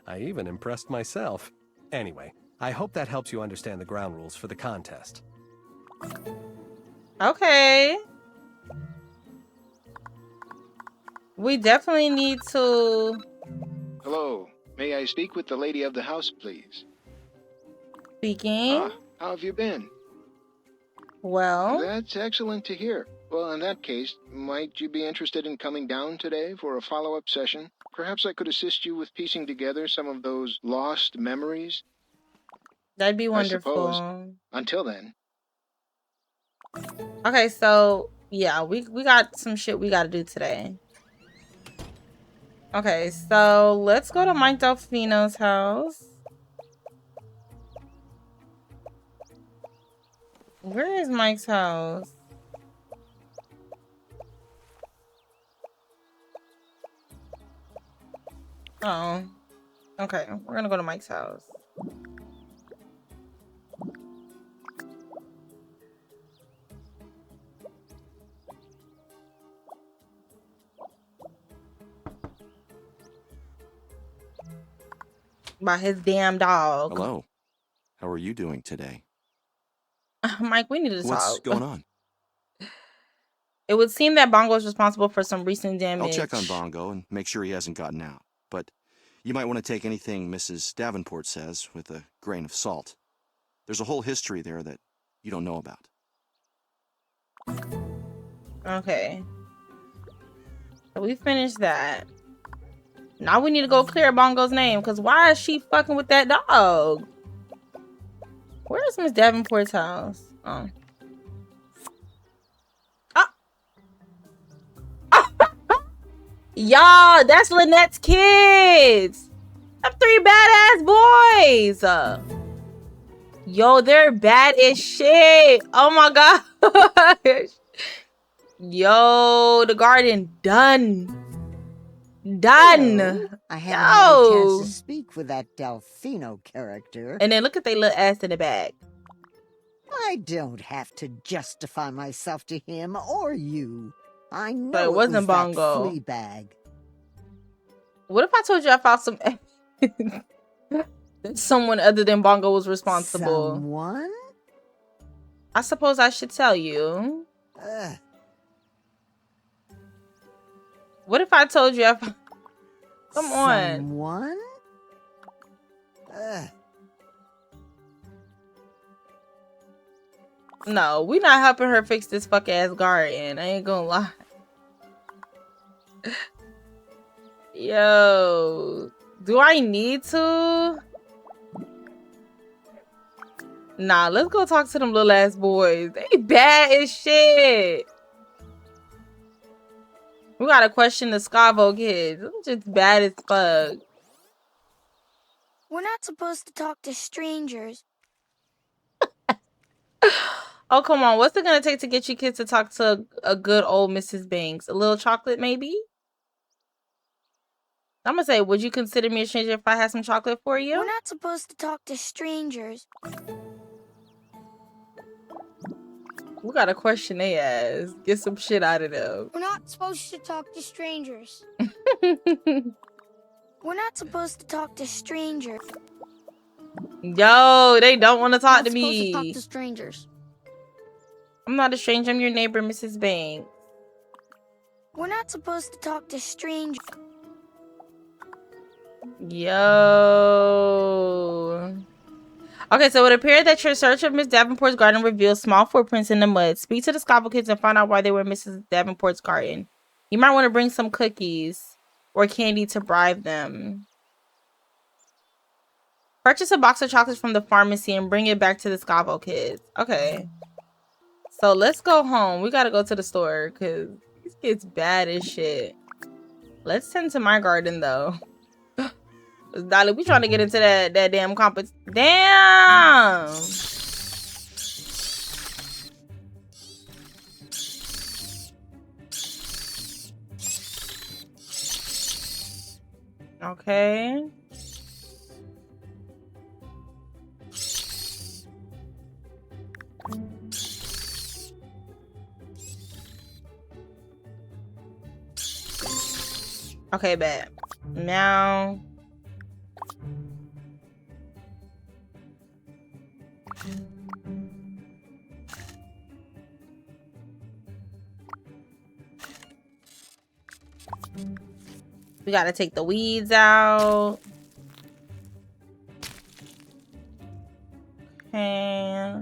I even impressed myself. Anyway, I hope that helps you understand the ground rules for the contest. Okay. We definitely need to... Hello. May I speak with the lady of the house, please? Speaking. Ah, how have you been? Well... That's excellent to hear. Well, in that case, might you be interested in coming down today for a follow-up session? Perhaps I could assist you with piecing together some of those lost memories? That'd be wonderful. I suppose. Until then. Okay, so yeah, we got some shit we gotta do today. Okay, so let's go to Mike Delfino's house. Where is Mike's house? Oh, okay, we're gonna go to Mike's house. By his damn dog. Hello. How are you doing today? Mike, we need to talk. What's going on? It would seem that Bongo is responsible for some recent damage. I'll check on Bongo and make sure he hasn't gotten out. But you might want to take anything Mrs. Davenport says with a grain of salt. There's a whole history there that you don't know about. Okay. So we finished that. Now we need to go clear Bongo's name, because why is she fucking with that dog? Where's Miss Davenport's house? Oh. Y'all, that's Lynette's kids. Them 3 badass boys. Yo, they're bad as shit. Oh my gosh. Yo, the garden done. Hello. I haven't had a chance to speak with that Delfino character. And then look at they little ass in the back. I don't have to justify myself to him or you. I know but it wasn't Bongo. That flea bag. What if I told you I found some that someone other than Bongo was responsible? Someone? I suppose I should tell you. What if I told you I found... Come on. Someone? No, we not helping her fix this fuck ass garden. I ain't gonna lie. Yo, do I need to? Nah, let's go talk to them little ass boys. They bad as shit. We gotta question the Scavo kids. They're just bad as fuck. We're not supposed to talk to strangers. Oh, come on. What's it gonna take to get you kids to talk to a good old Mrs. Banks? A little chocolate, maybe? I'm gonna say, would you consider me a stranger if I had some chocolate for you? We're not supposed to talk to strangers. We gotta question they ass. Get some shit out of them. We're not supposed to talk to strangers. We're not supposed to talk to strangers. Yo, they don't want to talk to me. We're not supposed to talk to strangers. I'm not a stranger. I'm your neighbor, Mrs. Banks. We're not supposed to talk to strangers. Yo. Okay, so it appeared that your search of Miss Davenport's garden reveals small footprints in the mud. Speak to the Scavo kids and find out why they were in Mrs. Davenport's garden. You might want to bring some cookies or candy to bribe them. Purchase a box of chocolates from the pharmacy and bring it back to the Scavo kids. Okay. So let's go home. We gotta go to the store because this gets bad as shit. Let's tend to my garden though. Dolly, we trying to get into that damn competition. Damn! Okay. Okay, bet. Now we gotta take the weeds out. Okay.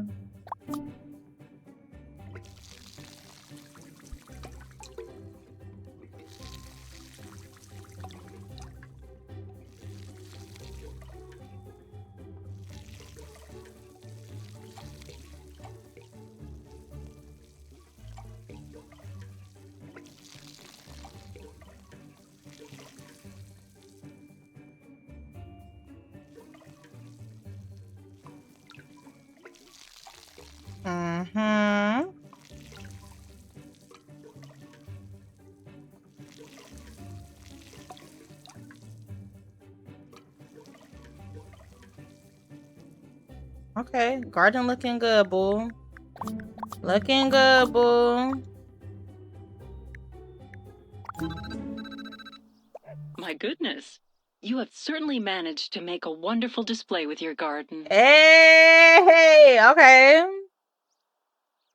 Mm-hmm. Okay, garden looking good, boo. Looking good, boo. My goodness. You have certainly managed to make a wonderful display with your garden. Hey, okay.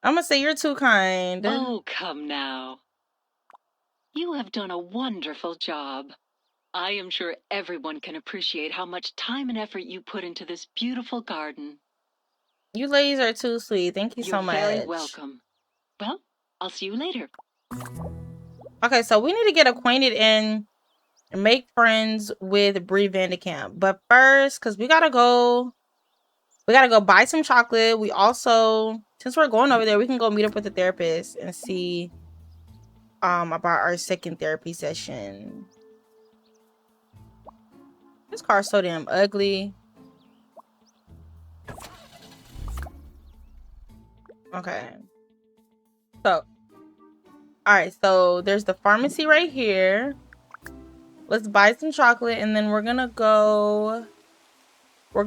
I'm gonna say you're too kind. Oh, come now. You have done a wonderful job. I am sure everyone can appreciate how much time and effort you put into this beautiful garden. You ladies are too sweet. Thank you You're so much. very welcome. Well, I'll see you later. Okay, so we need to get acquainted and make friends with Bree Vandekamp. But first, because we gotta go buy some chocolate. We also, since we're going over there, we can go meet up with the therapist and see about our second therapy session. This car's so damn ugly. Okay. So, all right, so there's the pharmacy right here. Let's buy some chocolate and then we're gonna go to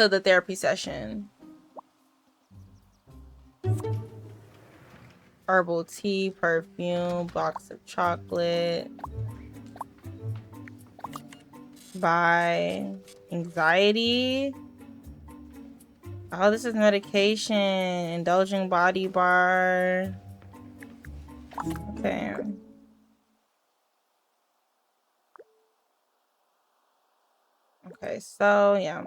the therapy session. Herbal tea, perfume, box of chocolate. Buy anxiety. Oh, this is medication. Indulging body bar. Okay. Okay, so yeah.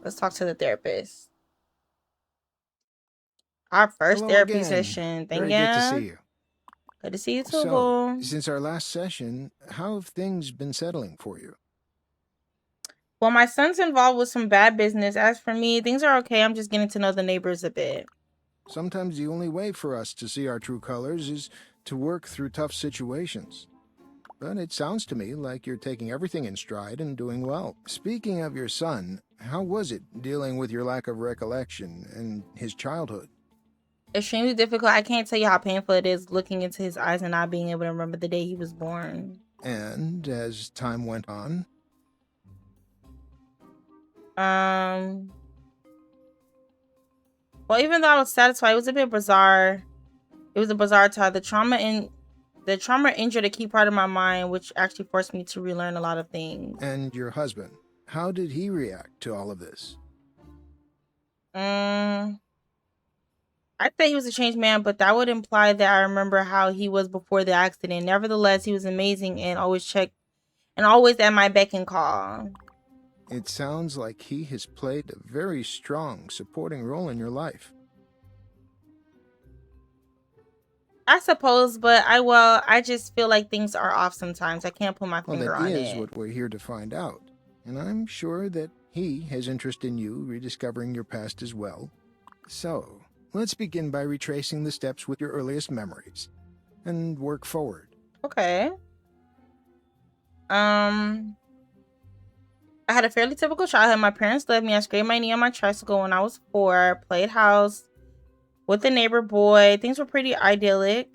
Let's talk to the therapist. Our first Hello therapy again. session. Thank Very good to see you. you. Good to see you too, So, boo. since our last session, how have things been settling for you? Well, my son's involved with some bad business. As for me, things are okay. I'm just getting to know the neighbors a bit. Sometimes the only way for us to see our true colors is to work through tough situations. But it sounds to me like you're taking everything in stride and doing well. Speaking of your son, how was it dealing with your lack of recollection and his childhood? Extremely difficult. I can't tell you how painful it is looking into his eyes and not being able to remember the day he was born. And as time went on? Well, even though I was satisfied, it was a bit bizarre. It was a bizarre time. The trauma injured a key part of my mind, which actually forced me to relearn a lot of things. And your husband, how did he react to all of this? I'd say he was a changed man, but that would imply that I remember how he was before the accident. Nevertheless, he was amazing and always at my beck and call. It sounds like he has played a very strong supporting role in your life. I suppose, but I just feel like things are off sometimes. I can't put my finger on it. Well, that is what we're here to find out. And I'm sure that he has interest in you rediscovering your past as well. So, let's begin by retracing the steps with your earliest memories and work forward. Okay. I had a fairly typical childhood. My parents left me. I scraped my knee on my tricycle when I was 4. Played house with a neighbor boy. Things were pretty idyllic.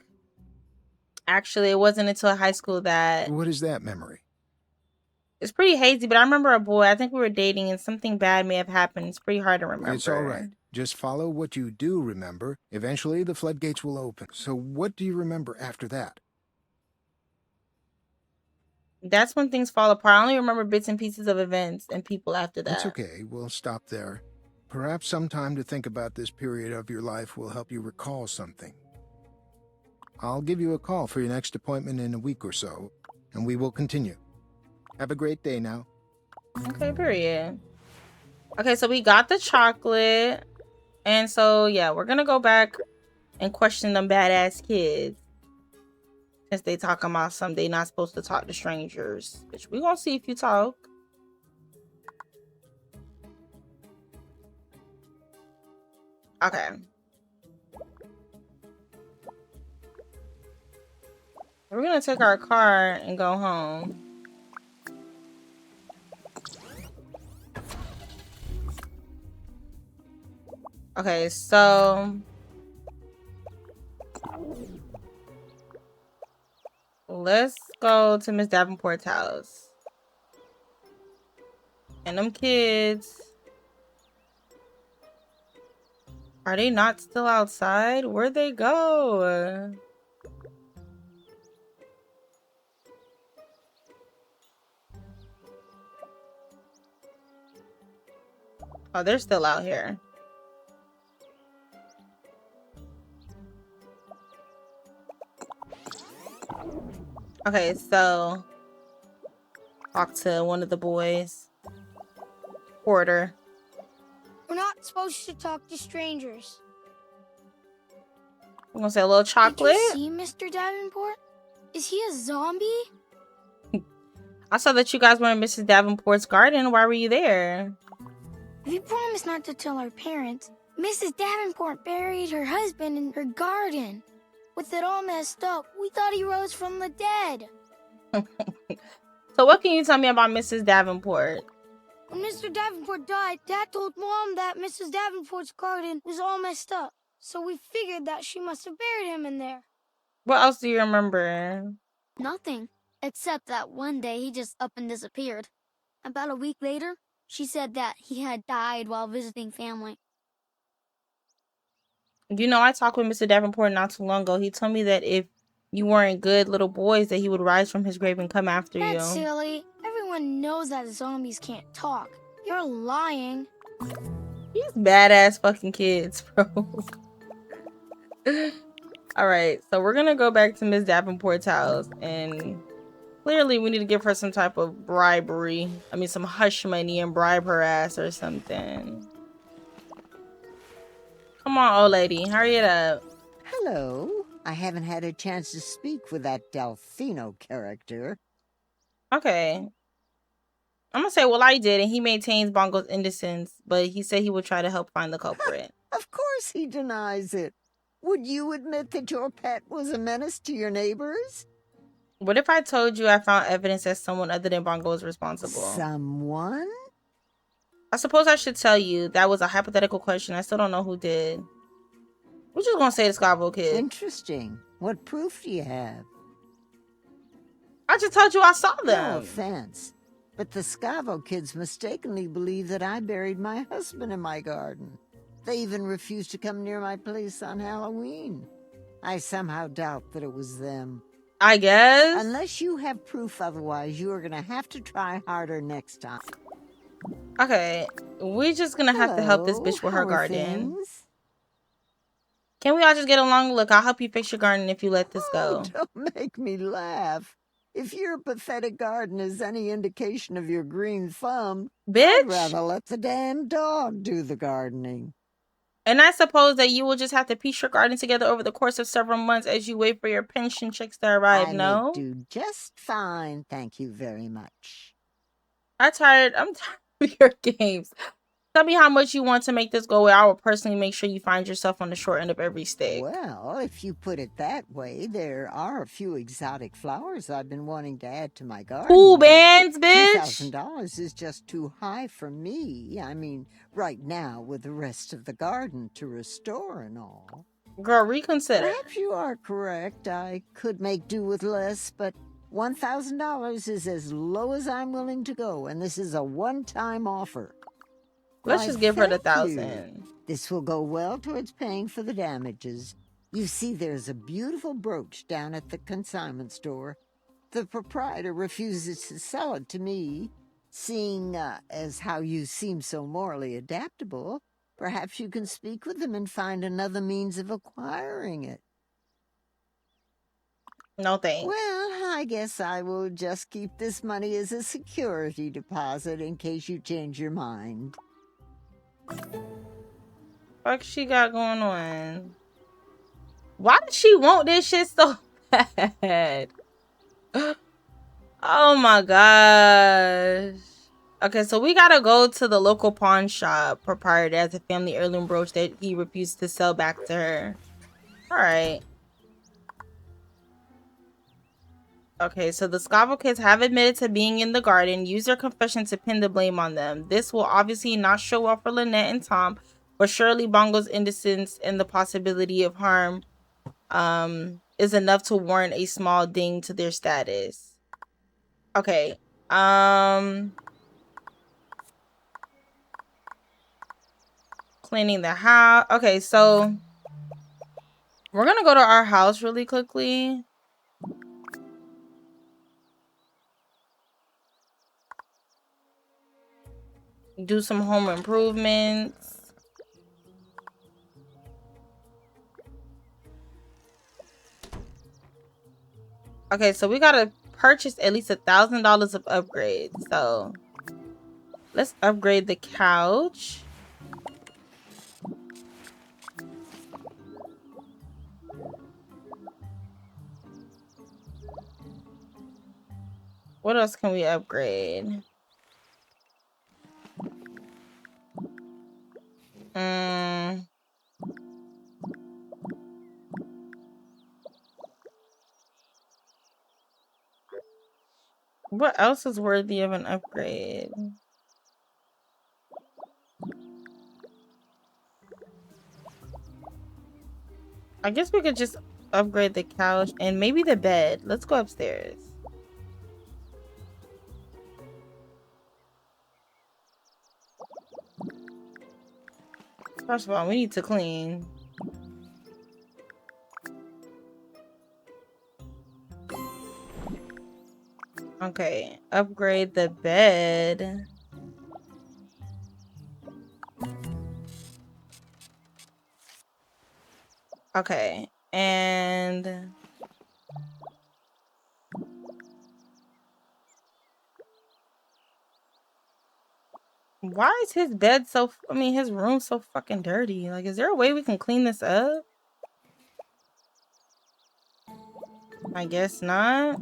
Actually, it wasn't until high school that... What is that memory? It's pretty hazy, but I remember a boy. I think we were dating and something bad may have happened. It's pretty hard to remember. It's all right. Just follow what you do remember. Eventually, the floodgates will open. So what do you remember after that? That's when things fall apart. I only remember bits and pieces of events and people after that. It's okay. We'll stop there. Perhaps some time to think about this period of your life will help you recall something. I'll give you a call for your next appointment in a week or so, and we will continue. Have a great day now. Okay, period. Okay, so we got the chocolate. And so, yeah, we're going to go back and question them badass kids. Since they talking about something they not supposed to talk to strangers. Which we gonna see if you talk. Okay. We're gonna take our car and go home. Okay, so... let's go to Miss Davenport's house. And them kids... are they not still outside? Where'd they go? Oh, they're still out here. Okay, so talk to one of the boys. Porter. We're not supposed to talk to strangers. I'm gonna say a little chocolate. Did you see Mr. Davenport? Is he a zombie? I saw that you guys were in Mrs. Davenport's garden. Why were you there? If you promise not to tell our parents, Mrs. Davenport buried her husband in her garden. With it all messed up, we thought he rose from the dead. So what can you tell me about Mrs. Davenport? When Mr. Davenport died, Dad told Mom that Mrs. Davenport's garden was all messed up. So we figured that she must have buried him in there. What else do you remember? Nothing, except that one day he just up and disappeared. About a week later, she said that he had died while visiting family. You know, I talked with Mr. Davenport not too long ago. He told me that if you weren't good little boys, that he would rise from his grave and come after you. That's silly. Everyone knows that zombies can't talk. You're lying. These badass fucking kids, bro. Alright, so we're gonna go back to Miss Davenport's house, and clearly we need to give her some type of bribery. I mean, some hush money and bribe her ass or something. Come on, old lady, hurry it up. Hello. I haven't had a chance to speak with that Delfino character. Okay. I'm gonna say, well, I did, and he maintains Bongo's innocence, but he said he would try to help find the culprit. Of course he denies it. Would you admit that your pet was a menace to your neighbors? What if I told you I found evidence that someone other than Bongo is responsible? Someone? I suppose I should tell you. That was a hypothetical question. I still don't know who did. We're just gonna say the Scavo kid. Interesting. What proof do you have? I just told you I saw them. No offense, but the Scavo kids mistakenly believe that I buried my husband in my garden. They even refused to come near my place on Halloween. I somehow doubt that it was them. I guess. Unless you have proof otherwise, you are going to have to try harder next time. Okay, we're just gonna have to help this bitch with her garden. Can we all just get along? Look, I'll help you fix your garden if you let this go. Don't make me laugh. If your pathetic garden is any indication of your green thumb, bitch, I'd rather let the damn dog do the gardening. And I suppose that you will just have to piece your garden together over the course of several months as you wait for your pension checks to arrive, no? I do just fine, thank you very much. I'm tired of your games. Tell me how much you want to make this go away. I will personally make sure you find yourself on the short end of every stick. Well, if you put it that way, there are a few exotic flowers I've been wanting to add to my garden. Cool bands, bitch. $2,000 is just too high for me. I mean, right now with the rest of the garden to restore and all. Girl, reconsider. Perhaps you are correct. I could make do with less, but $1,000 is as low as I'm willing to go, and this is a one-time offer. Let's just give her the 1,000. You. This will go well towards paying for the damages. You see, there's a beautiful brooch down at the consignment store. The proprietor refuses to sell it to me. Seeing as how you seem so morally adaptable, perhaps you can speak with him and find another means of acquiring it. No thanks. Well, I guess I will just keep this money as a security deposit in case you change your mind. Fuck she got going on? Why does she want this shit so bad? Oh my gosh. Okay, so we gotta go to the local pawn shop proprietor as a family heirloom brooch that he refused to sell back to her. Alright. Okay, so the Scavo kids have admitted to being in the garden. Use their confession to pin the blame on them. This will obviously not show well for Lynette and Tom, but surely Bongo's innocence and the possibility of harm is enough to warrant a small ding to their status. Okay. Cleaning the house. Okay, so we're gonna go to our house really quickly. Do some home improvements. Okay, so we gotta purchase at least $1,000 of upgrades. So let's upgrade the couch. What else can we upgrade? What else is worthy of an upgrade? I guess we could just upgrade the couch and maybe the bed. Let's go upstairs. First of all, we need to clean. Okay, upgrade the bed. Okay, and why is his bed so, his room so fucking dirty? Like, is there a way we can clean this up? I guess not.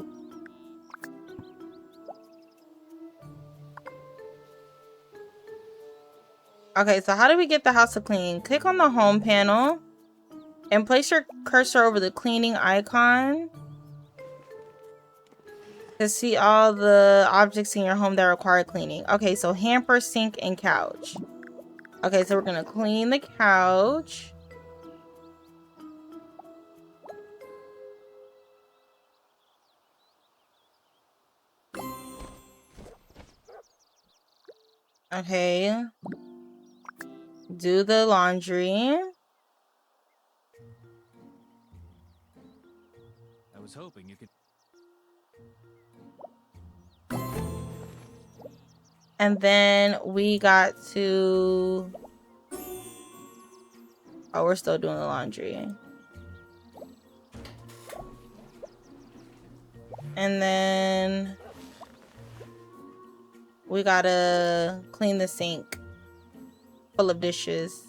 Okay, so how do we get the house to clean? Click on the home panel and place your cursor over the cleaning icon to see all the objects in your home that require cleaning. Okay, so hamper, sink, and couch. Okay, so we're gonna clean the couch. Okay. Do the laundry. I was hoping you could. And then we got to... Oh, we're still doing the laundry. And then we gotta clean the sink full of dishes.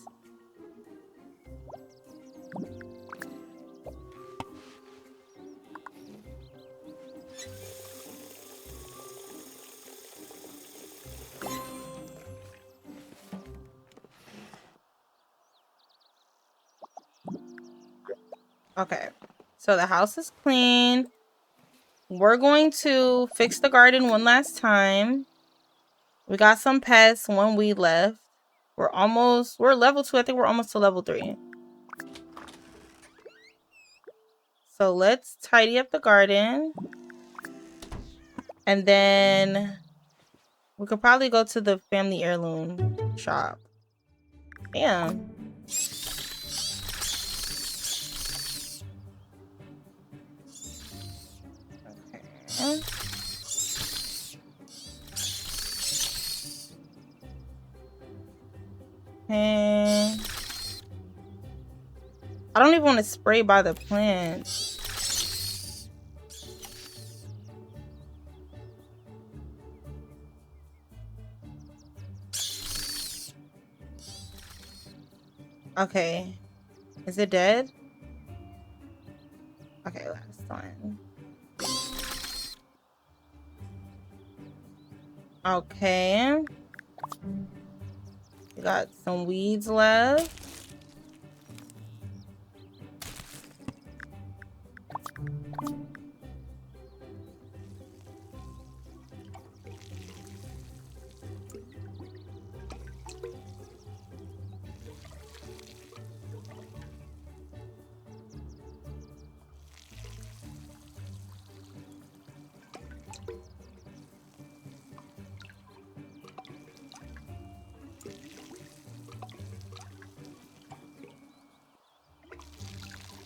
Okay. So the house is clean. We're going to fix the garden one last time. We got some pets, 1 weed left. We're level 2. I think we're almost to level 3. So let's tidy up the garden. And then we could probably go to the family heirloom shop. Damn. Okay. And I don't even want to spray by the plants. Okay. Is it dead? Okay, last one. Okay. We got some weeds left.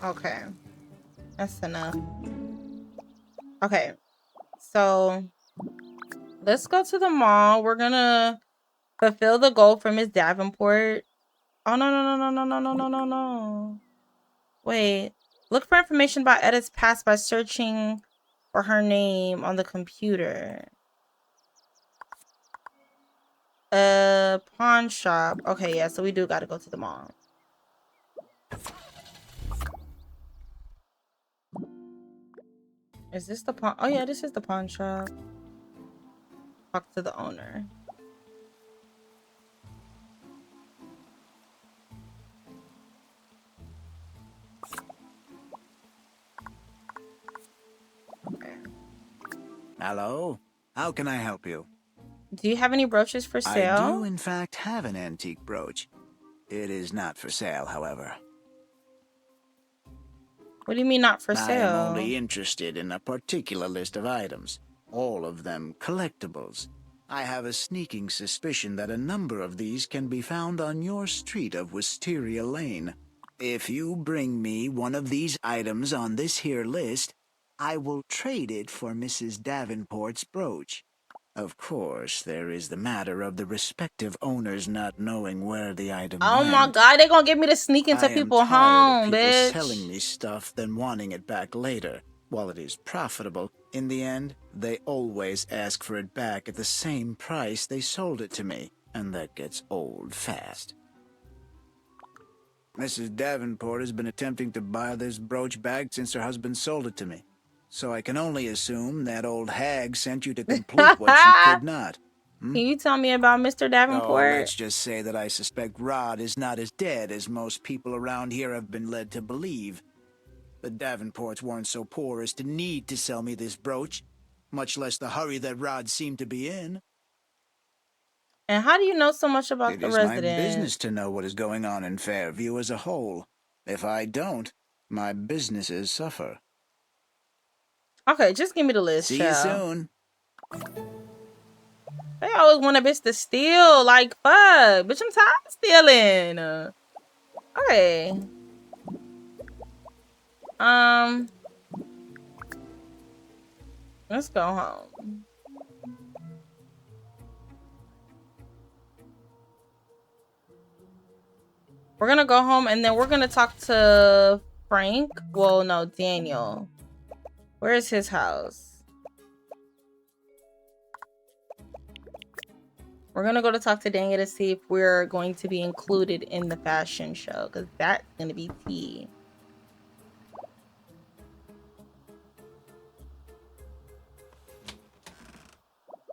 Okay. That's enough. Okay. So let's go to the mall. We're gonna fulfill the goal for Miss Davenport. Oh no no no no no no no no no. Wait. Look for information about Edith's past by searching for her name on the computer. Pawn shop. Okay, yeah, so we do gotta go to the mall. Is this the pawn? Oh yeah, this is the pawn shop. Talk to the owner. Okay. Hello? How can I help you? Do you have any brooches for sale? I do, in fact, have an antique brooch. It is not for sale, however. What do you mean not for sale? I am only interested in a particular list of items, all of them collectibles. I have a sneaking suspicion that a number of these can be found on your street of Wisteria Lane. If you bring me one of these items on this here list, I will trade it for Mrs. Davenport's brooch. Of course, there is the matter of the respective owners not knowing where the item Oh went. my god, they gonna get me to sneak into people's home, bitch. Selling me stuff then wanting it back later. While it is profitable, in the end, they always ask for it back at the same price they sold it to me, and that gets old fast. Mrs. Davenport has been attempting to buy this brooch back since her husband sold it to me. So I can only assume that old hag sent you to complete what she could not. Can you tell me about Mr. Davenport? Oh, let's just say that I suspect Rod is not as dead as most people around here have been led to believe. The Davenports weren't so poor as to need to sell me this brooch, much less the hurry that Rod seemed to be in. And how do you know so much about the resident? It is my business to know what is going on in Fairview as a whole. If I don't, my businesses suffer. Okay, just give me the list. See you soon. They always want a bitch to steal. Like, fuck. Bitch, I'm tired of stealing. Okay. Let's go home. We're gonna go home and then we're gonna talk to Frank. Well, no, Daniel. Where's his house? We're gonna go to talk to Daniel to see if we're going to be included in the fashion show, because that's gonna be tea.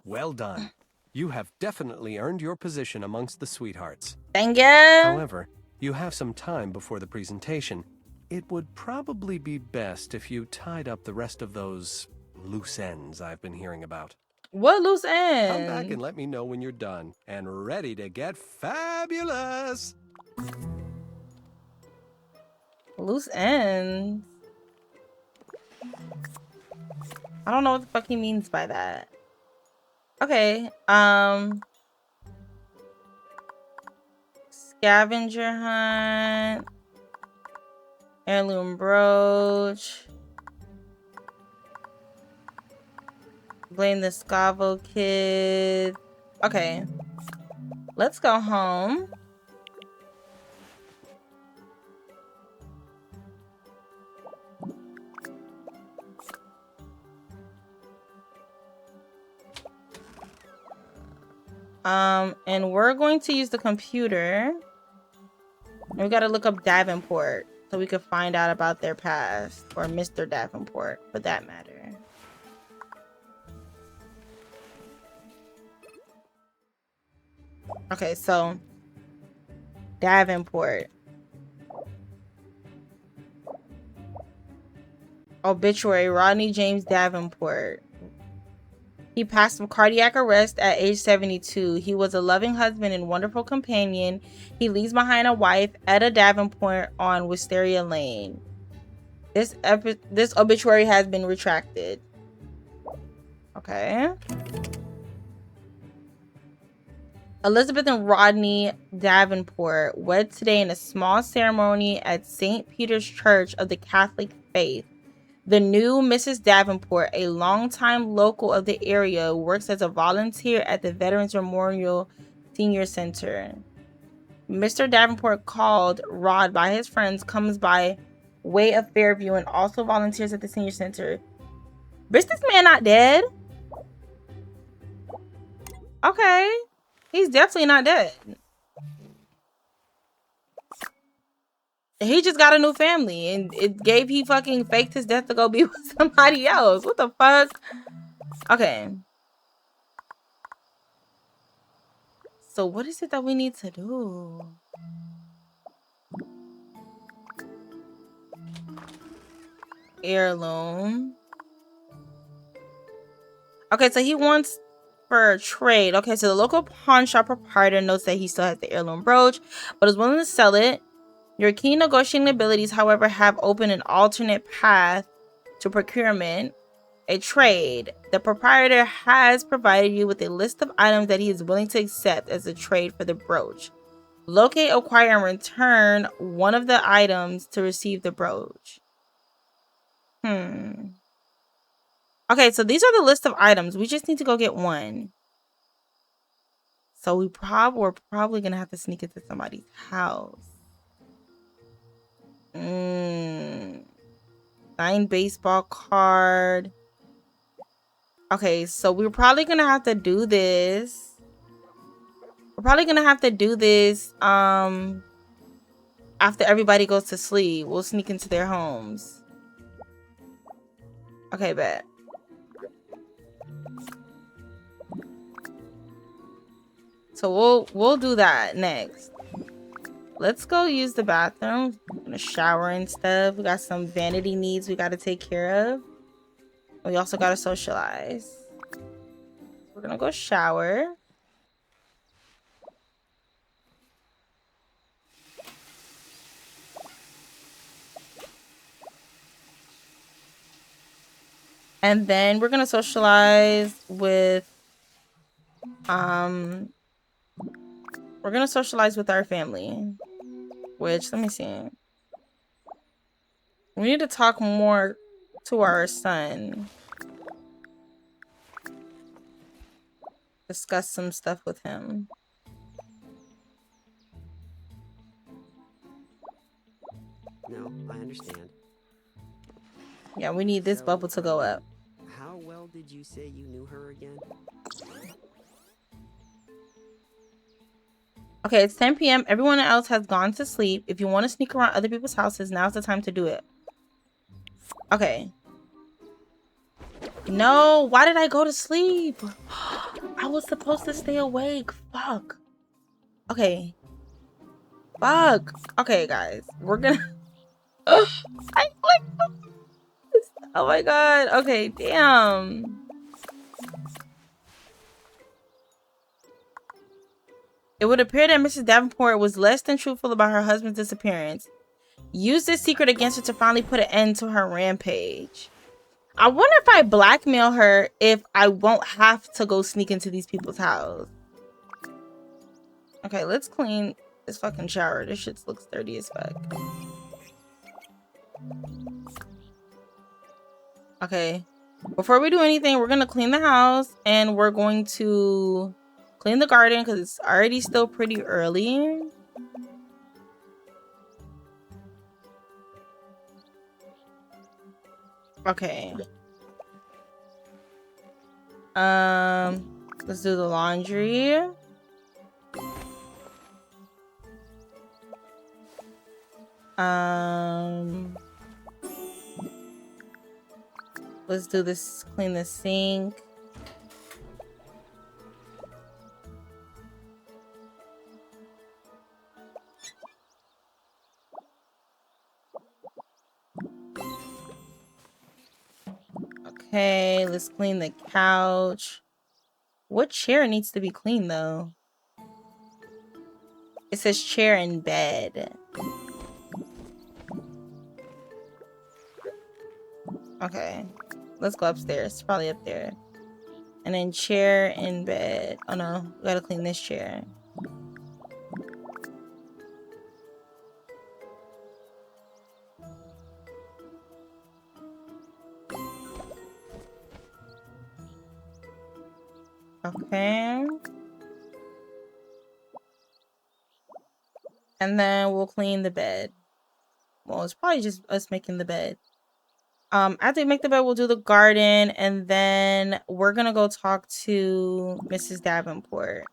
Well done. You have definitely earned your position amongst the sweethearts. Thank you. However, you have some time before the presentation. it would probably be best if you tied up the rest of those loose ends I've been hearing about. What loose ends? Come back and let me know when you're done and ready to get fabulous. Loose ends? I don't know what the fuck he means by that. Okay, scavenger hunt, heirloom brooch, blame the Scavo kid. Okay, let's go home. And we're going to use the computer. And we gotta look up Davenport so we can find out about their past, or Mr. Davenport for that matter. Okay, so Davenport. Obituary: Rodney James Davenport. He passed from cardiac arrest at age 72. He was a loving husband and wonderful companion. He leaves behind a wife, Etta Davenport, on Wisteria Lane. This obituary has been retracted. Okay. Elizabeth and Rodney Davenport wed today in a small ceremony at St. Peter's Church of the Catholic Faith. The new Mrs. Davenport, a longtime local of the area, works as a volunteer at the Veterans Memorial Senior Center. Mr. Davenport, called Rod by his friends, comes by way of Fairview and also volunteers at the Senior Center. Bitch, this man not dead? Okay. He's definitely not dead. He just got a new family, and he fucking faked his death to go be with somebody else. What the fuck? Okay. So what is it that we need to do? Heirloom. Okay, so he wants for a trade. Okay, so the local pawn shop proprietor notes that he still has the heirloom brooch, but is willing to sell it. Your keen negotiating abilities, however, have opened an alternate path to procurement, a trade. The proprietor has provided you with a list of items that he is willing to accept as a trade for the brooch. Locate, acquire, and return one of the items to receive the brooch. Okay, so these are the list of items. We just need to go get one. So we're probably going to have to sneak into somebody's house. 9 baseball card. Okay, so we're probably gonna have to do this. After everybody goes to sleep. We'll sneak into their homes. Okay, bet. So we'll do that next. Let's go use the bathroom. I'm gonna shower and stuff. We got some vanity needs we gotta take care of. We also gotta socialize. We're gonna go shower. And then we're gonna socialize with our family. Which, let me see. We need to talk more to our son. Discuss some stuff with him. No, I understand. Yeah, we need this bubble to go up. How well did you say you knew her again? Okay, it's 10 p.m. Everyone else has gone to sleep. If you want to sneak around other people's houses, now's the time to do it. Okay. No, why did I go to sleep? I was supposed to stay awake. Fuck. Okay. Fuck. Okay, guys. We're gonna... I clicked this. Oh my god. Okay, damn. It would appear that Mrs. Davenport was less than truthful about her husband's disappearance. Use this secret against her to finally put an end to her rampage. I wonder if I blackmail her, if I won't have to go sneak into these people's house. Okay, let's clean this fucking shower. This shit looks dirty as fuck. Okay. Before we do anything, we're going to clean the house. And we're going to clean the garden because it's already still pretty early. Okay. Let's do the laundry. Let's do this, clean the sink. Okay, let's clean the couch. What chair needs to be cleaned though? It says chair and bed. Okay, let's go upstairs. It's probably up there. And then chair and bed. Oh no, we gotta clean this chair. Okay. And then we'll clean the bed. Well, it's probably just us making the bed. After we make the bed, we'll do the garden, and then we're gonna go talk to Mrs. Davenport.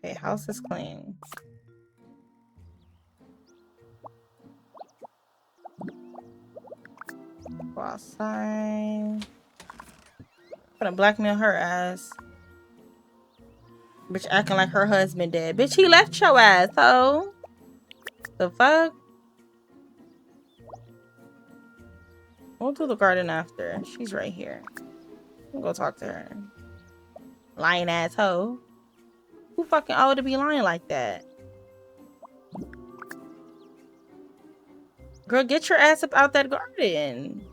Okay, house is clean. Go outside. Gonna blackmail her ass. Bitch acting like her husband dead. Bitch, he left your ass, ho. The fuck? We'll do the garden after. She's right here. We'll go talk to her. Lying ass hoe. Who fucking ought to be lying like that? Girl, get your ass up out that garden.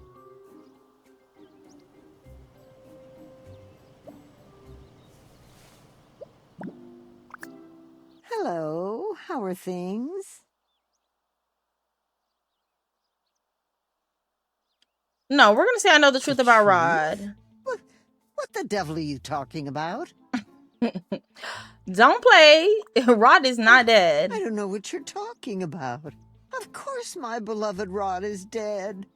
Hello, how are things? No, we're gonna say I know the truth about Rod. What the devil are you talking about? Don't play. Rod is not dead. I don't know what you're talking about. Of course my beloved Rod is dead.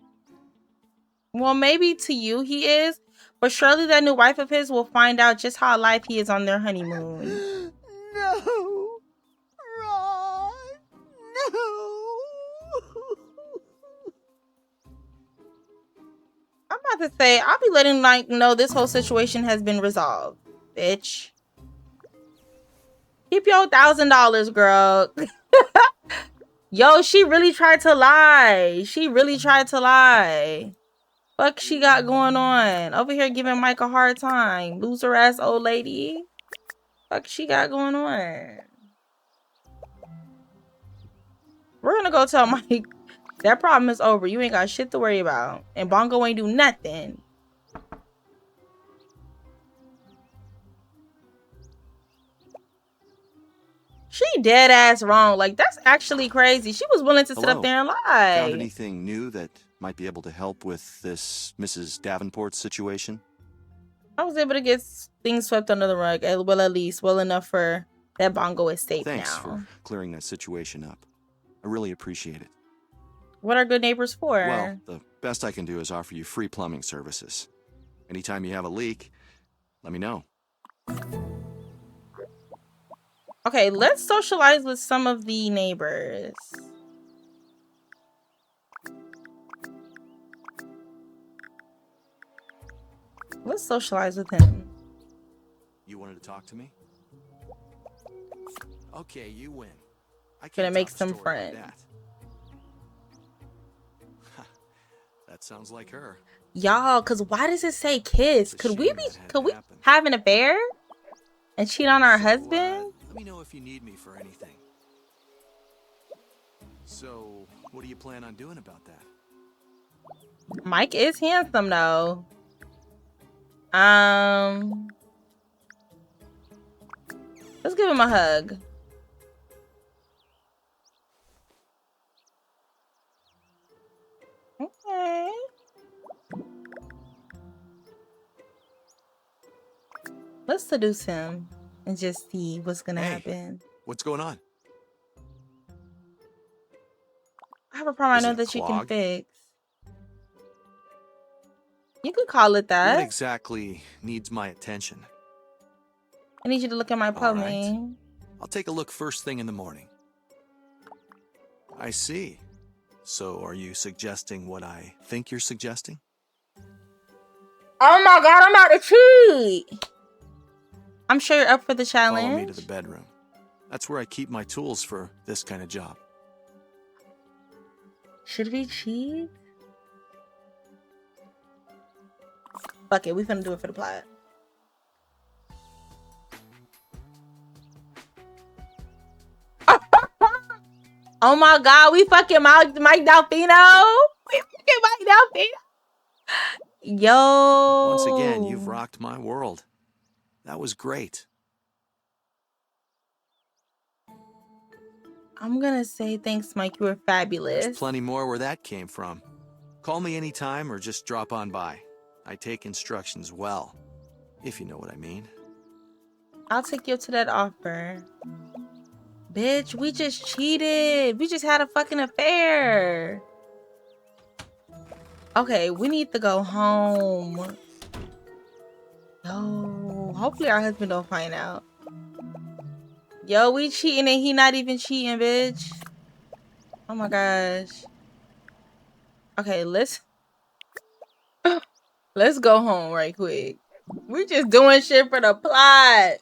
Well, maybe to you he is, but surely that new wife of his will find out just how alive he is on their honeymoon. No! Rod! No! I'm about to say, I'll be letting like know this whole situation has been resolved, bitch. Keep your $1,000, girl. Yo, she really tried to lie. She really tried to lie. Fuck she got going on? Over here giving Mike a hard time. Loser ass old lady. Fuck she got going on? We're gonna go tell Mike that problem is over. You ain't got shit to worry about. And Bongo ain't do nothing. She dead ass wrong. Like, that's actually crazy. She was willing to sit up there and lie. Found anything new that might be able to help with this Mrs. Davenport situation? I was able to get things swept under the rug. Well, at least well enough for that Bongo is safe now. Thanks for clearing that situation up. I really appreciate it. What are good neighbors for? Well, the best I can do is offer you free plumbing services. Anytime you have a leak, let me know. Okay, let's socialize with some of the neighbors. Let's socialize with him. You wanted to talk to me? Okay, you win. I Gonna can't make top a some story friends. like that. That sounds like her. Y'all, cause why does it say kiss? It's a Could we shame be that had to could we happen. have an affair and cheat on our So, husband? let me know if you need me for anything. So, what do you plan on doing about that? Mike is handsome though. Let's give him a hug. Okay. Let's seduce him and just see what's gonna happen. What's going on? I have a problem I Is know it a that you can clog? fix. You could call it What that. exactly needs my attention? I need you to look at my All right. plumbing. I'll take a look first thing in the morning. I see. So, are you suggesting what I think you're suggesting? Oh my god, I'm about to cheat. I'm sure you're up for the challenge. Follow me to the bedroom. That's where I keep my tools for this kind of job. Should we cheat? Fuck it, we finna do it for the plot. Oh my god, we fucking Mike Delfino. We fucking Mike Delfino. Yo. Once again, you've rocked my world. That was great. I'm gonna say thanks, Mike. You were fabulous. There's plenty more where that came from. Call me anytime or just drop on by. I take instructions well, if you know what I mean. I'll take you up to that offer. Bitch, we just cheated. We just had a fucking affair. Okay, we need to go home. Yo, hopefully our husband don't find out. Yo, we cheating and he not even cheating, bitch. Oh my gosh. Okay, let's go home right quick. We just doing shit for the plot.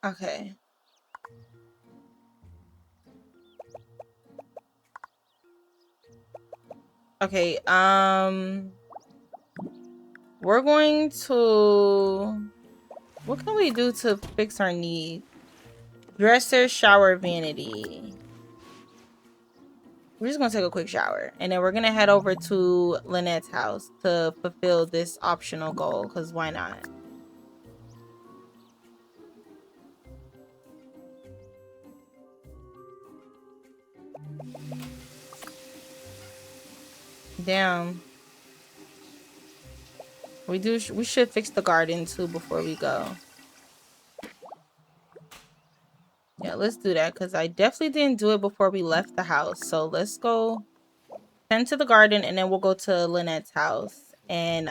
Okay. Okay, we're going to... What can we do to fix our needs? Dresser, shower, vanity. We're just gonna take a quick shower. And then we're gonna head over to Lynette's house to fulfill this optional goal, because why not? Damn. We should fix the garden too before we go. Yeah, let's do that because I definitely didn't do it before we left the house. So let's go tend to the garden and then we'll go to Lynette's house and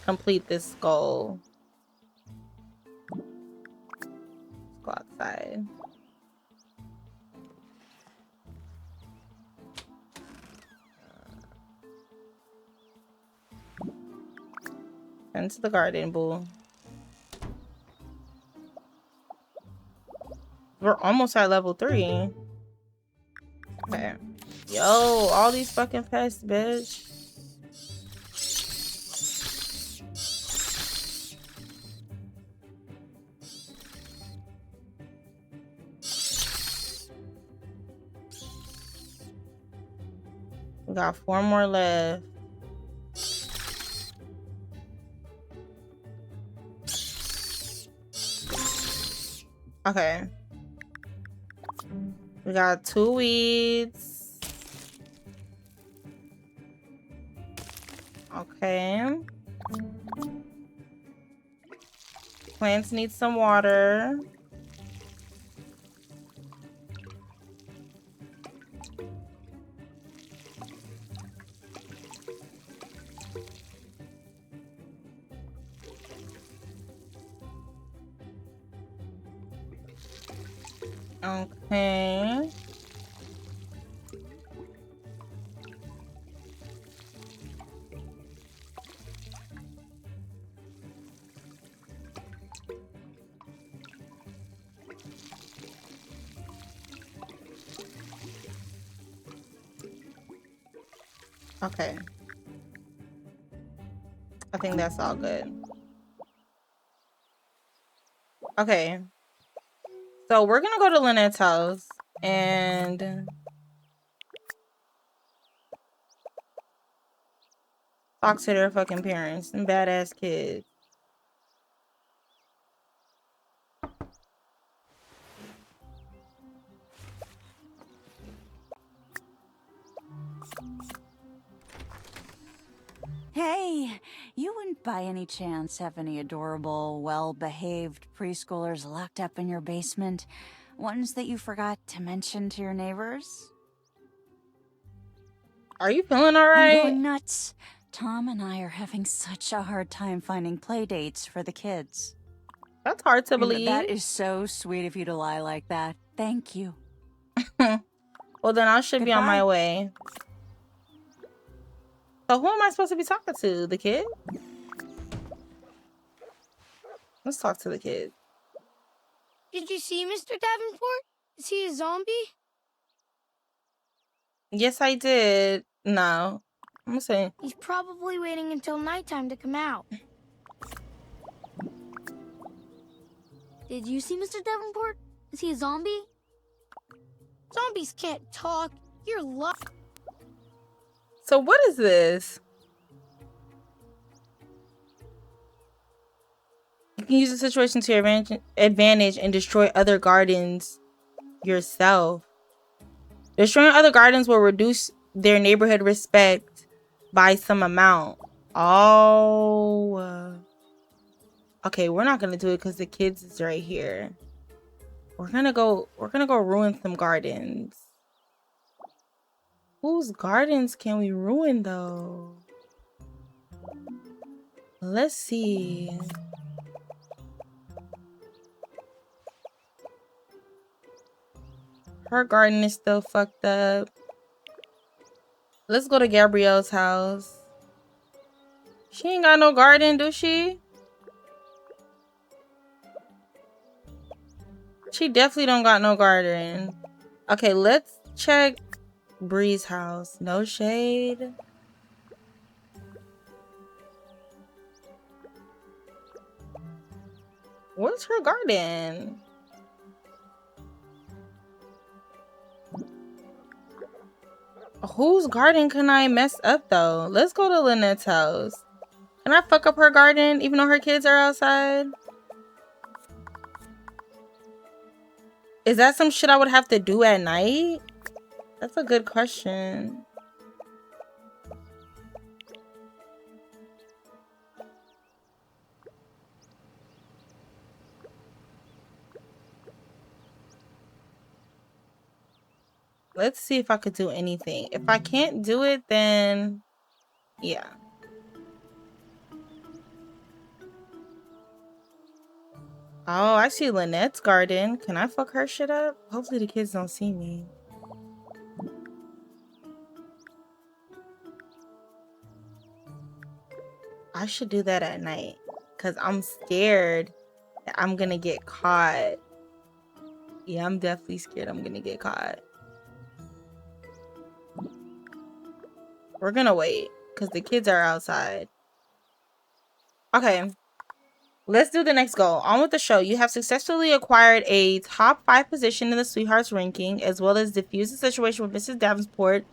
complete this goal. Let's go outside. Tend to the garden, boo. We're almost at level 3. Okay. Yo, all these fucking pests, bitch. We got 4 more left. Okay. We got 2 weeds. Okay. Plants need some water. Okay. Okay. I think that's all good. Okay. So we're gonna go to Lynette's house and talk to their fucking parents and badass kids. Hey, you wouldn't by any chance have any adorable, well-behaved preschoolers locked up in your basement? Ones that you forgot to mention to your neighbors? Are you feeling all I'm right? going nuts. Tom and I are having such a hard time finding play dates for the kids. That's hard to believe. That is so sweet of you to lie like that. Thank you. Well, then I should be on my way. So who am I supposed to be talking to? The kid? Let's talk to the kid. Did you see Mr. Davenport? Is he a zombie? Yes, I did. No. I'm saying He's probably waiting until nighttime to come out. Did you see Mr. Davenport? Is he a zombie? Zombies can't talk. You're lucky. So what is this? You can use the situation to your advantage and destroy other gardens yourself. Destroying other gardens will reduce their neighborhood respect by some amount. Oh. Okay, we're not gonna do it because the kids is right here. We're gonna go ruin some gardens. Whose gardens can we ruin though? Let's see. Her garden is still fucked up. Let's go to Gabrielle's house. She ain't got no garden, do she? She definitely don't got no garden. Okay, let's check Bree's house. No shade. What's her garden? Whose garden can I mess up though? Let's go to Lynette's house. Can I fuck up her garden even though her kids are outside? Is that some shit I would have to do at night? That's a good question. Let's see if I could do anything. If I can't do it, then yeah. Oh, I see Lynette's garden. Can I fuck her shit up? Hopefully the kids don't see me. I should do that at night because I'm scared that I'm gonna get caught. Yeah, I'm definitely scared I'm gonna get caught. We're gonna wait because the kids are outside. Okay, let's do the next goal. On with the show. You have successfully acquired a top 5 position in the Sweethearts ranking, as well as diffused the situation with Mrs. Davenport.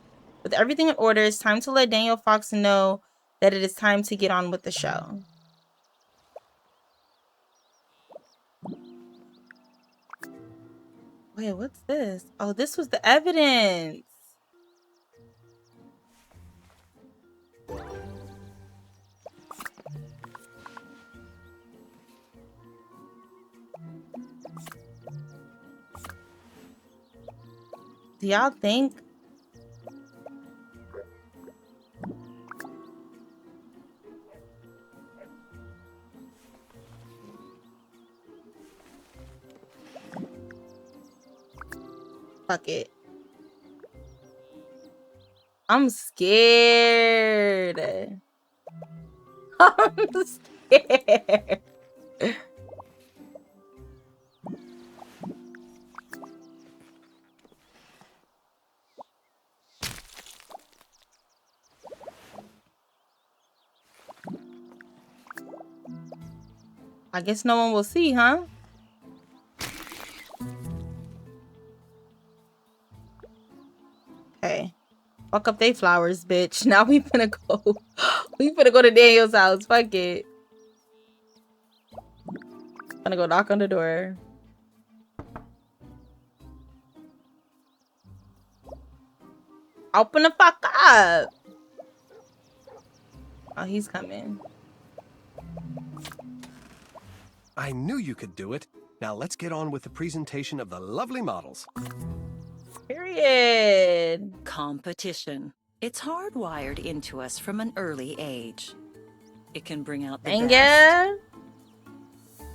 With everything in order, it's time to let Daniel Fox know that it is time to get on with the show. Wait, what's this? Oh, this was the evidence. Do y'all think? Fuck it. I'm scared. I'm scared. I guess no one will see, huh? Okay. Fuck up they flowers, bitch. Now we finna go. We finna go to Daniel's house. Fuck it. Gonna go knock on the door. Open the fuck up. Oh, he's coming. I knew you could do it. Now let's get on with the presentation of the lovely models. Period. Competition. It's hardwired into us from an early age. It can bring out the Dang best, it.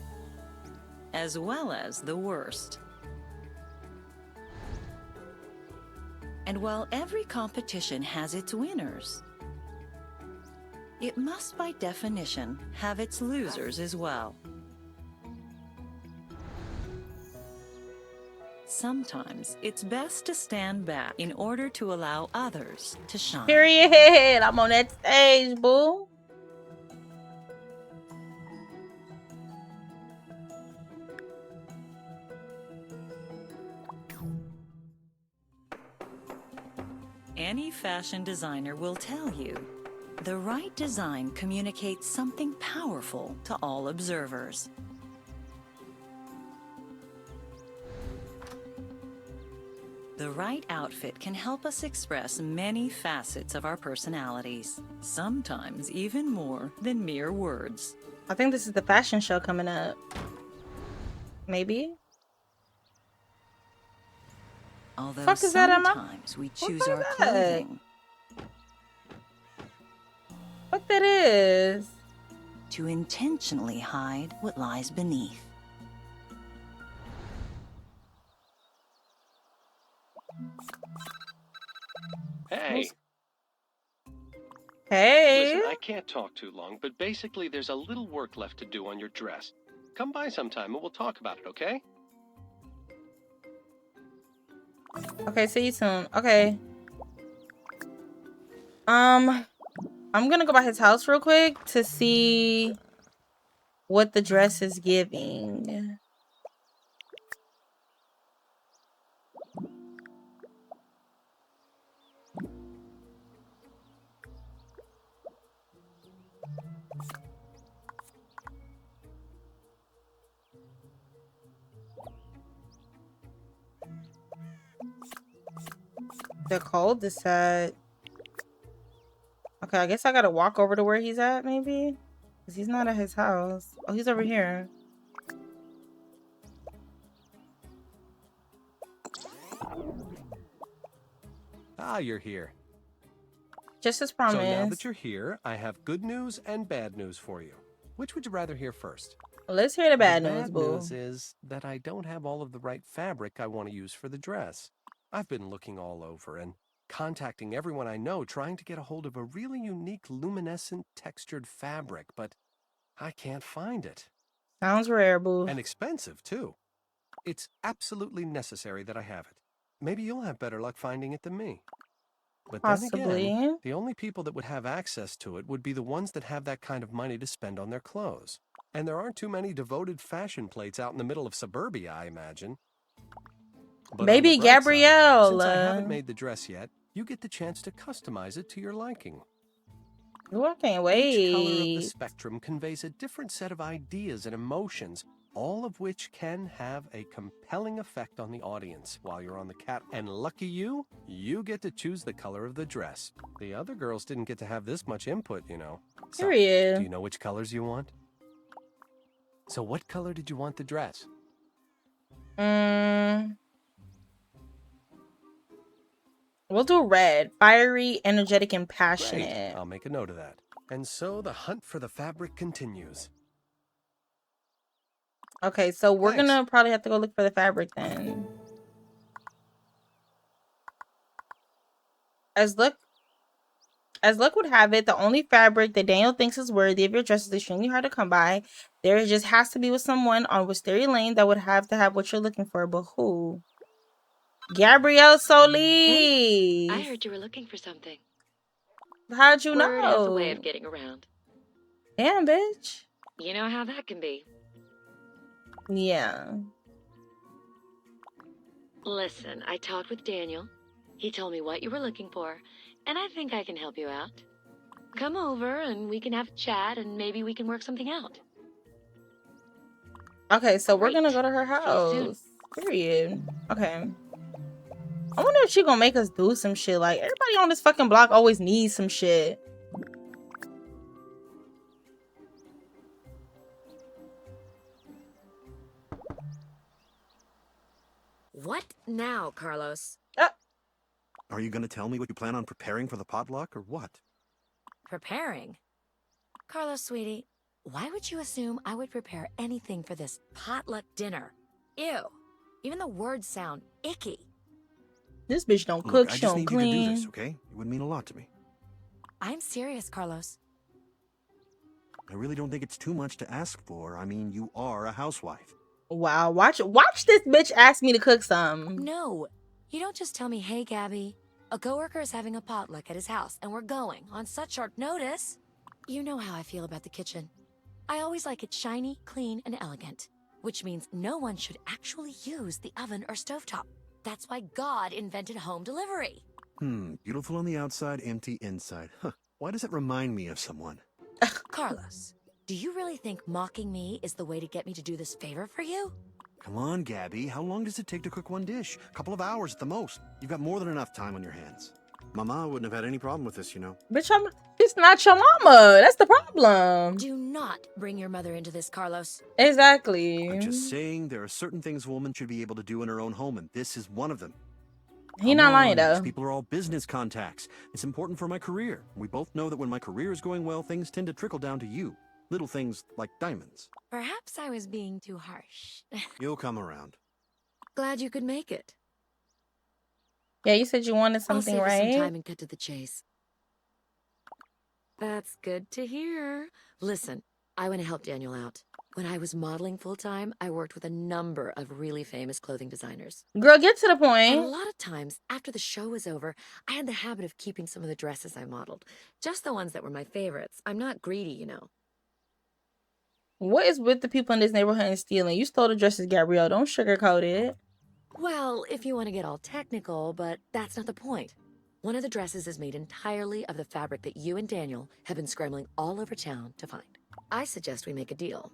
as well as the worst. And while every competition has its winners, it must by definition have its losers as well. Sometimes it's best to stand back in order to allow others to shine. Period. I'm on that stage, boo. Any fashion designer will tell you, the right design communicates something powerful to all observers. The right outfit can help us express many facets of our personalities, sometimes even more than mere words. I think this is the fashion show coming up. Maybe? Although sometimes we choose our clothing. What that is? To intentionally hide what lies beneath. Hey. Hey. Listen, I can't talk too long, but basically there's a little work left to do on your dress. Come by sometime and we'll talk about it, okay? Okay, see you soon. Okay. I'm gonna go by his house real quick to see what the dress is giving. The cul-de-sac. Okay, I guess I gotta walk over to where he's at, maybe? Because he's not at his house. Oh, he's over here. Ah, you're here. Just as promised. So now that you're here, I have good news and bad news for you. Which would you rather hear first? Let's hear the bad news, boo. The bad news is that I don't have all of the right fabric I want to use for the dress. I've been looking all over and contacting everyone I know trying to get a hold of a really unique luminescent textured fabric, but I can't find it. Sounds rare, boo. And expensive, too. It's absolutely necessary that I have it. Maybe you'll have better luck finding it than me. But possibly. Then again, the only people that would have access to it would be the ones that have that kind of money to spend on their clothes. And there aren't too many devoted fashion plates out in the middle of suburbia, I imagine. But Baby Gabrielle. Since I haven't made the dress yet, you get the chance to customize it to your liking. Ooh, I can't wait. Each color of the spectrum conveys a different set of ideas and emotions, all of which can have a compelling effect on the audience while you're on the cat. And lucky you, you get to choose the color of the dress. The other girls didn't get to have this much input, you know. So, Period. do you know which colors you want? So what color did you want the dress? We'll do red. Fiery, energetic, and passionate. Great. I'll make a note of that. And so the hunt for the fabric continues. Okay, so we're gonna probably have to go look for the fabric then. As luck would have it, the only fabric that Daniel thinks is worthy of your dress is extremely hard to come by. There just has to be with someone on Wisteria Lane that would have to have what you're looking for, but who? Gabrielle Solis. Hey, I heard you were looking for something. How'd you Word know? has a way of getting around. Damn, bitch. You know how that can be. Yeah. Listen, I talked with Daniel. He told me what you were looking for, and I think I can help you out. Come over and we can have a chat and maybe we can work something out. Okay, so we're gonna go to her house. Period. Okay. I wonder if she gonna make us do some shit. Like, everybody on this fucking block always needs some shit. What now, Carlos? Are you going to tell me what you plan on preparing for the potluck or what? Preparing? Carlos, sweetie, why would you assume I would prepare anything for this potluck dinner? Ew. Even the words sound icky. This bitch don't Look, cook, I she just don't need you to do this, clean. okay? It would mean a lot to me. I'm serious, Carlos. I really don't think it's too much to ask for. I mean, you are a housewife. Wow, watch this bitch ask me to cook something. No, you don't just tell me, hey, Gabby, a coworker is having a potluck at his house and we're going on such short notice. You know how I feel about the kitchen. I always like it shiny, clean, and elegant, which means no one should actually use the oven or stovetop. That's why God invented home delivery. Beautiful on the outside, empty inside. Huh. Why does it remind me of someone? Carlos, do you really think mocking me is the way to get me to do this favor for you? Come on, Gabby. How long does it take to cook one dish? A couple of hours at the most. You've got more than enough time on your hands. Mama wouldn't have had any problem with this, you know. Bitch, it's not your mama. That's the problem. Do not bring your mother into this, Carlos. Exactly. I'm just saying there are certain things a woman should be able to do in her own home, and this is one of them. He not lying, though. These people are all business contacts. It's important for my career. We both know that when my career is going well, things tend to trickle down to you. Little things like diamonds. Perhaps I was being too harsh. You'll come around. Glad you could make it. Yeah, you said you wanted something, I'll save right? you some time and cut to the chase. That's good to hear. Listen, I want to help Daniel out. When I was modeling full-time, I worked with a number of really famous clothing designers. Girl, get to the point. And a lot of times, after the show was over, I had the habit of keeping some of the dresses I modeled. Just the ones that were my favorites. I'm not greedy, you know. What is with the people in this neighborhood and stealing? You stole the dresses, Gabrielle. Don't sugarcoat it. Well, if you want to get all technical, but that's not the point. One of the dresses is made entirely of the fabric that you and Daniel have been scrambling all over town to find. I suggest we make a deal.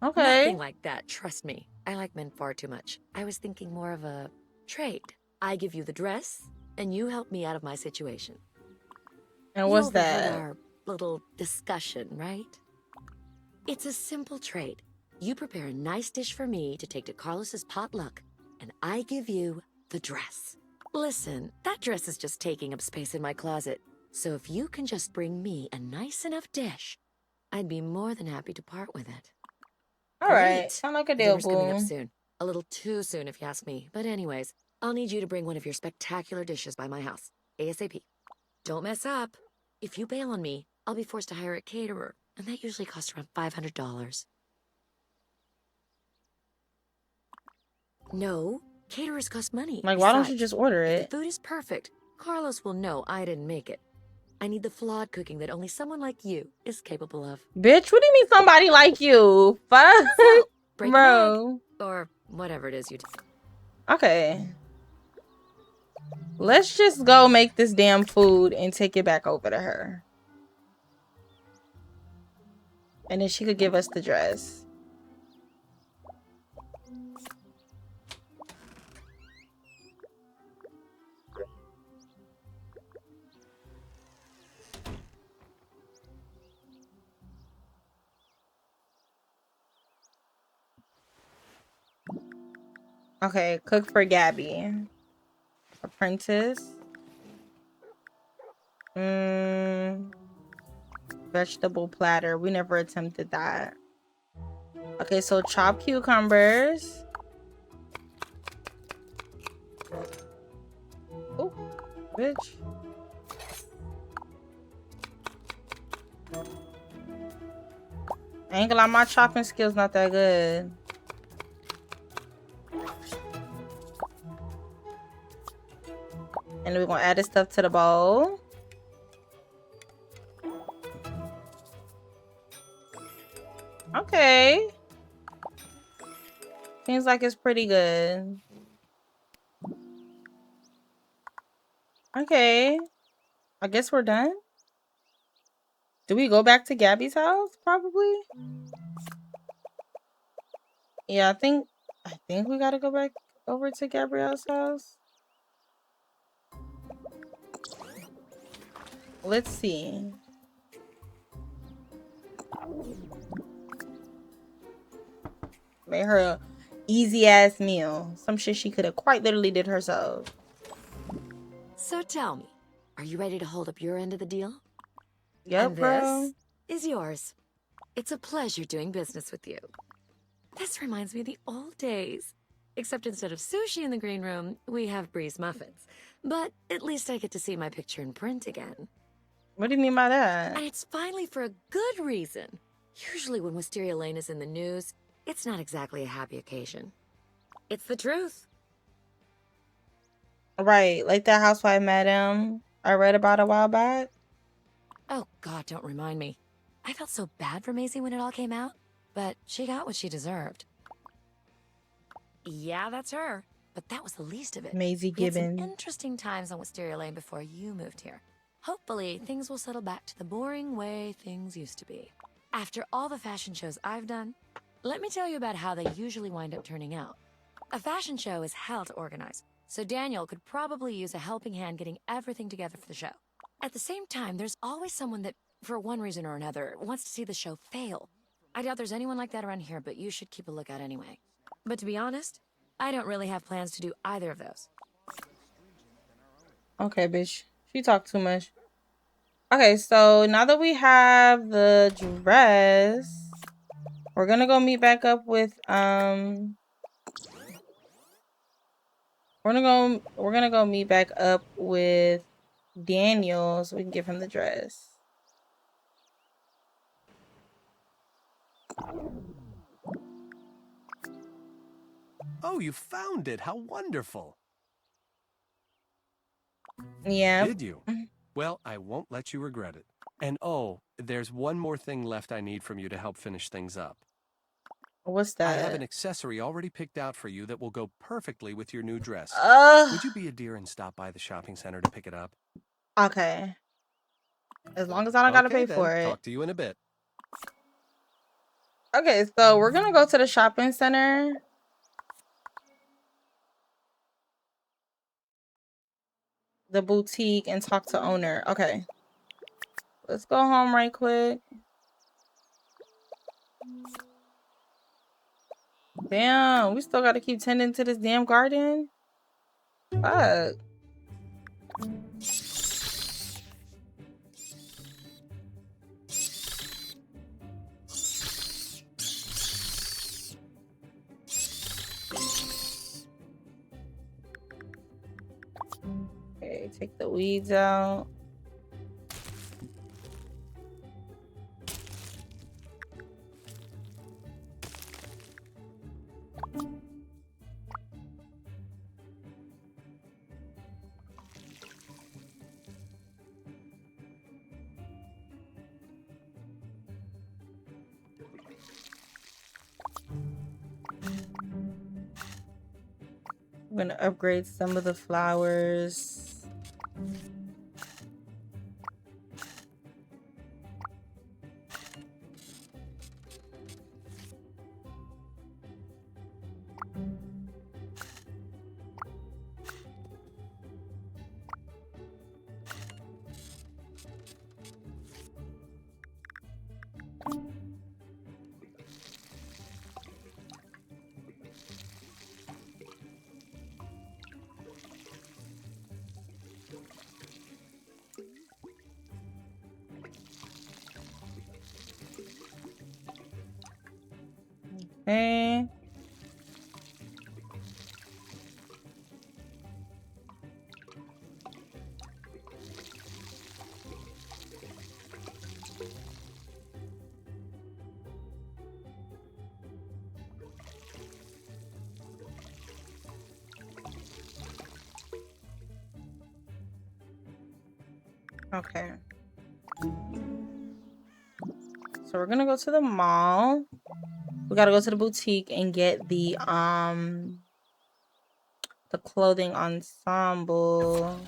Okay. Nothing like that, trust me. I like men far too much. I was thinking more of a trade. I give you the dress, and you help me out of my situation. And what's You that? overheard our little discussion, right? It's a simple trade. You prepare a nice dish for me to take to Carlos's potluck, and I give you the dress. Listen, that dress is just taking up space in my closet, so if you can just bring me a nice enough dish, I'd be more than happy to part with it. All right. Sound like a deal, Dinner's coming up boo. soon. A little too soon if you ask me. But anyways, I'll need you to bring one of your spectacular dishes by my house. ASAP. Don't mess up. If you bail on me, I'll be forced to hire a caterer, and that usually costs around $500. No, caterers cost money. Like, why don't you Besides, just order if it? the food is perfect, Carlos will know I didn't make it. I need the flawed cooking that only someone like you is capable of. Bitch, what do you mean somebody like you? Fuck. Break Bro. an egg, or whatever it is you do. Okay. Let's just go make this damn food and take it back over to her. And then she could give us the dress. Okay, cook for Gabby. Apprentice. Vegetable platter. We never attempted that. Okay, so chop cucumbers. Oh, bitch. I ain't gonna lie, my chopping skills not that good. And then we're gonna add this stuff to the bowl. Okay. Seems like it's pretty good. Okay. I guess we're done. Do we go back to Gabby's house? Probably. Yeah, I think we gotta go back over to Gabrielle's house. Let's see. Made her a easy ass meal. Some shit she could have quite literally did herself. So tell me, are you ready to hold up your end of the deal? Yep, and bro. this is yours. It's a pleasure doing business with you. This reminds me of the old days. Except instead of sushi in the green room, we have Breeze muffins. But at least I get to see my picture in print again. What do you mean by that? And it's finally for a good reason. Usually when Wisteria Lane is in the news, it's not exactly a happy occasion. It's the truth. Right, like that housewife madam I read about a while back. Oh God, don't remind me. I felt so bad for Maisie when it all came out, but she got what she deserved. Yeah, that's her. But that was the least of it. Maisie We had some Gibbons. interesting times on Wisteria Lane before you moved here. Hopefully, things will settle back to the boring way things used to be. After all the fashion shows I've done, let me tell you about how they usually wind up turning out. A fashion show is hell to organize, so Daniel could probably use a helping hand getting everything together for the show. At the same time, there's always someone that, for one reason or another, wants to see the show fail. I doubt there's anyone like that around here, but you should keep a lookout anyway. But to be honest, I don't really have plans to do either of those. Okay, bitch. She talked too much. Okay, so now that we have the dress, we're gonna go meet back up with we're gonna go meet back up with Daniel so we can give him the dress. Oh, you found it. How wonderful. Yeah. Did you? Well, I won't let you regret it. And oh, there's one more thing left I need from you to help finish things up. What's that? I have an accessory already picked out for you that will go perfectly with your new dress. Would you be a dear and stop by the shopping center to pick it up? Okay. As long as I don't gotta pay for it. Talk to you in a bit. Okay, so we're gonna go to the shopping center. The boutique and talk to owner. Okay. Let's go home right quick. Damn, we still gotta keep tending to this damn garden. Fuck. Okay, take the weeds out. I'm gonna upgrade some of the flowers. Okay. Okay. So we're gonna go to the mall. We gotta go to the boutique and get the clothing ensemble.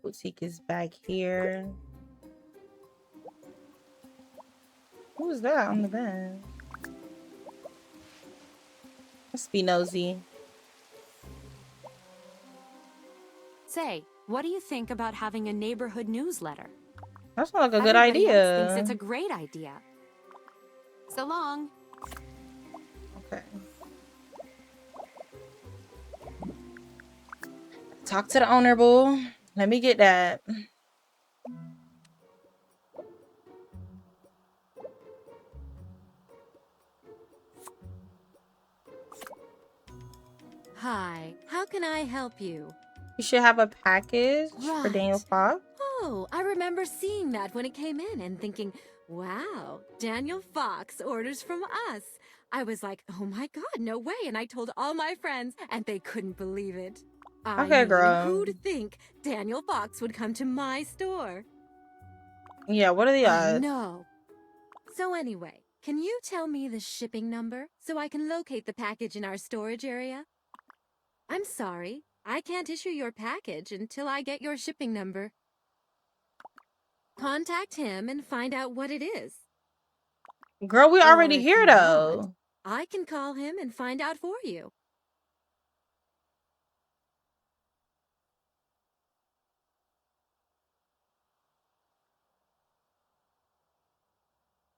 Boutique is back here. Who's that on the bed? Let's be nosy. Say, what do you think about having a neighborhood newsletter? That sounds like a good Everybody else idea. thinks it's a great idea. So long. Okay. Talk to the owner, boo. Let me get that. Hi, how can I help you? You should have a package for Right. Daniel Fox. Oh, I remember seeing that when it came in and thinking, wow, Daniel Fox orders from us. I was like, oh my god, no way. And I told all my friends and they couldn't believe it. Okay, girl. Who'd think Daniel Fox would come to my store? Yeah, what are the I odds? know. So anyway, can you tell me the shipping number so I can locate the package in our storage area? I'm sorry, I can't issue your package until I get your shipping number. Contact him and find out what it is. Girl, we Or already if here you though. want, I can call him and find out for you.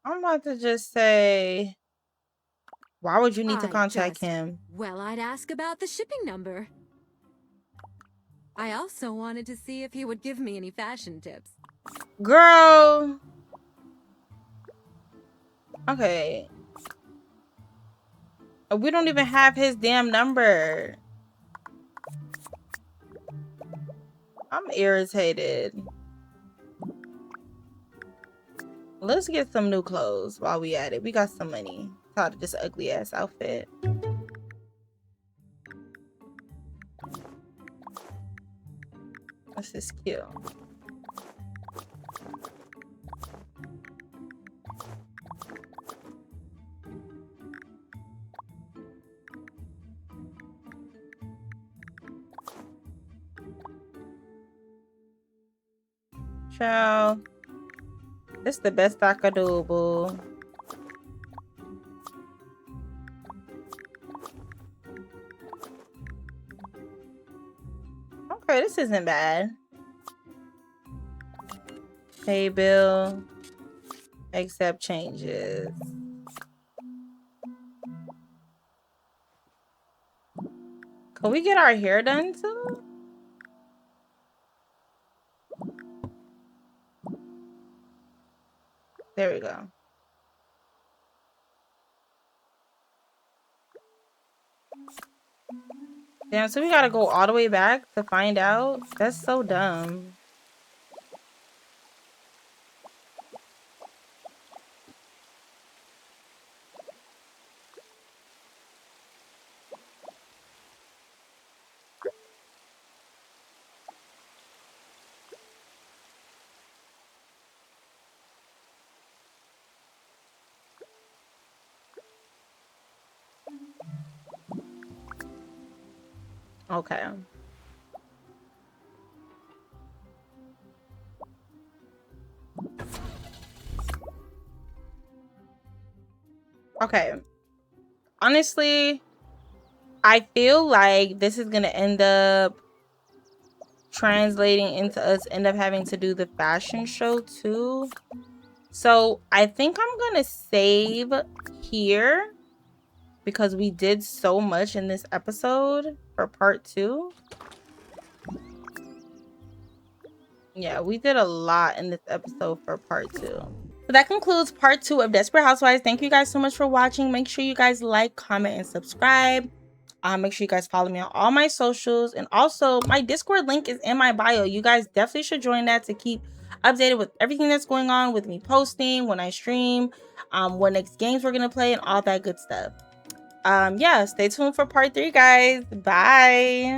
I'm about to just say, why would you need to contact him? Well, I'd ask about the shipping number. I also wanted to see if he would give me any fashion tips. Girl. Okay. We don't even have his damn number. I'm irritated. Let's get some new clothes while we at it. We got some money. Tired of this ugly ass outfit. This is cute. Ciao. This is the best I could do, boo. Okay, this isn't bad. Pay bill. Accept changes. Can we get our hair done too? There we go. Damn, so we gotta go all the way back to find out? That's so dumb. Okay. Okay. Honestly, I feel like this is gonna end up translating into us end up having to do the fashion show too. So I think I'm gonna save here because we did so much in this episode for part 2. Yeah, we did a lot in this episode for part 2. So that concludes part 2 of Desperate Housewives. Thank you guys so much for watching. Make sure you guys like, comment, and subscribe. Make sure you guys follow me on all my socials. And also, my Discord link is in my bio. You guys definitely should join that to keep updated with everything that's going on with me posting, when I stream, what next games we're going to play, and all that good stuff. Yeah, stay tuned for part 3, guys. Bye.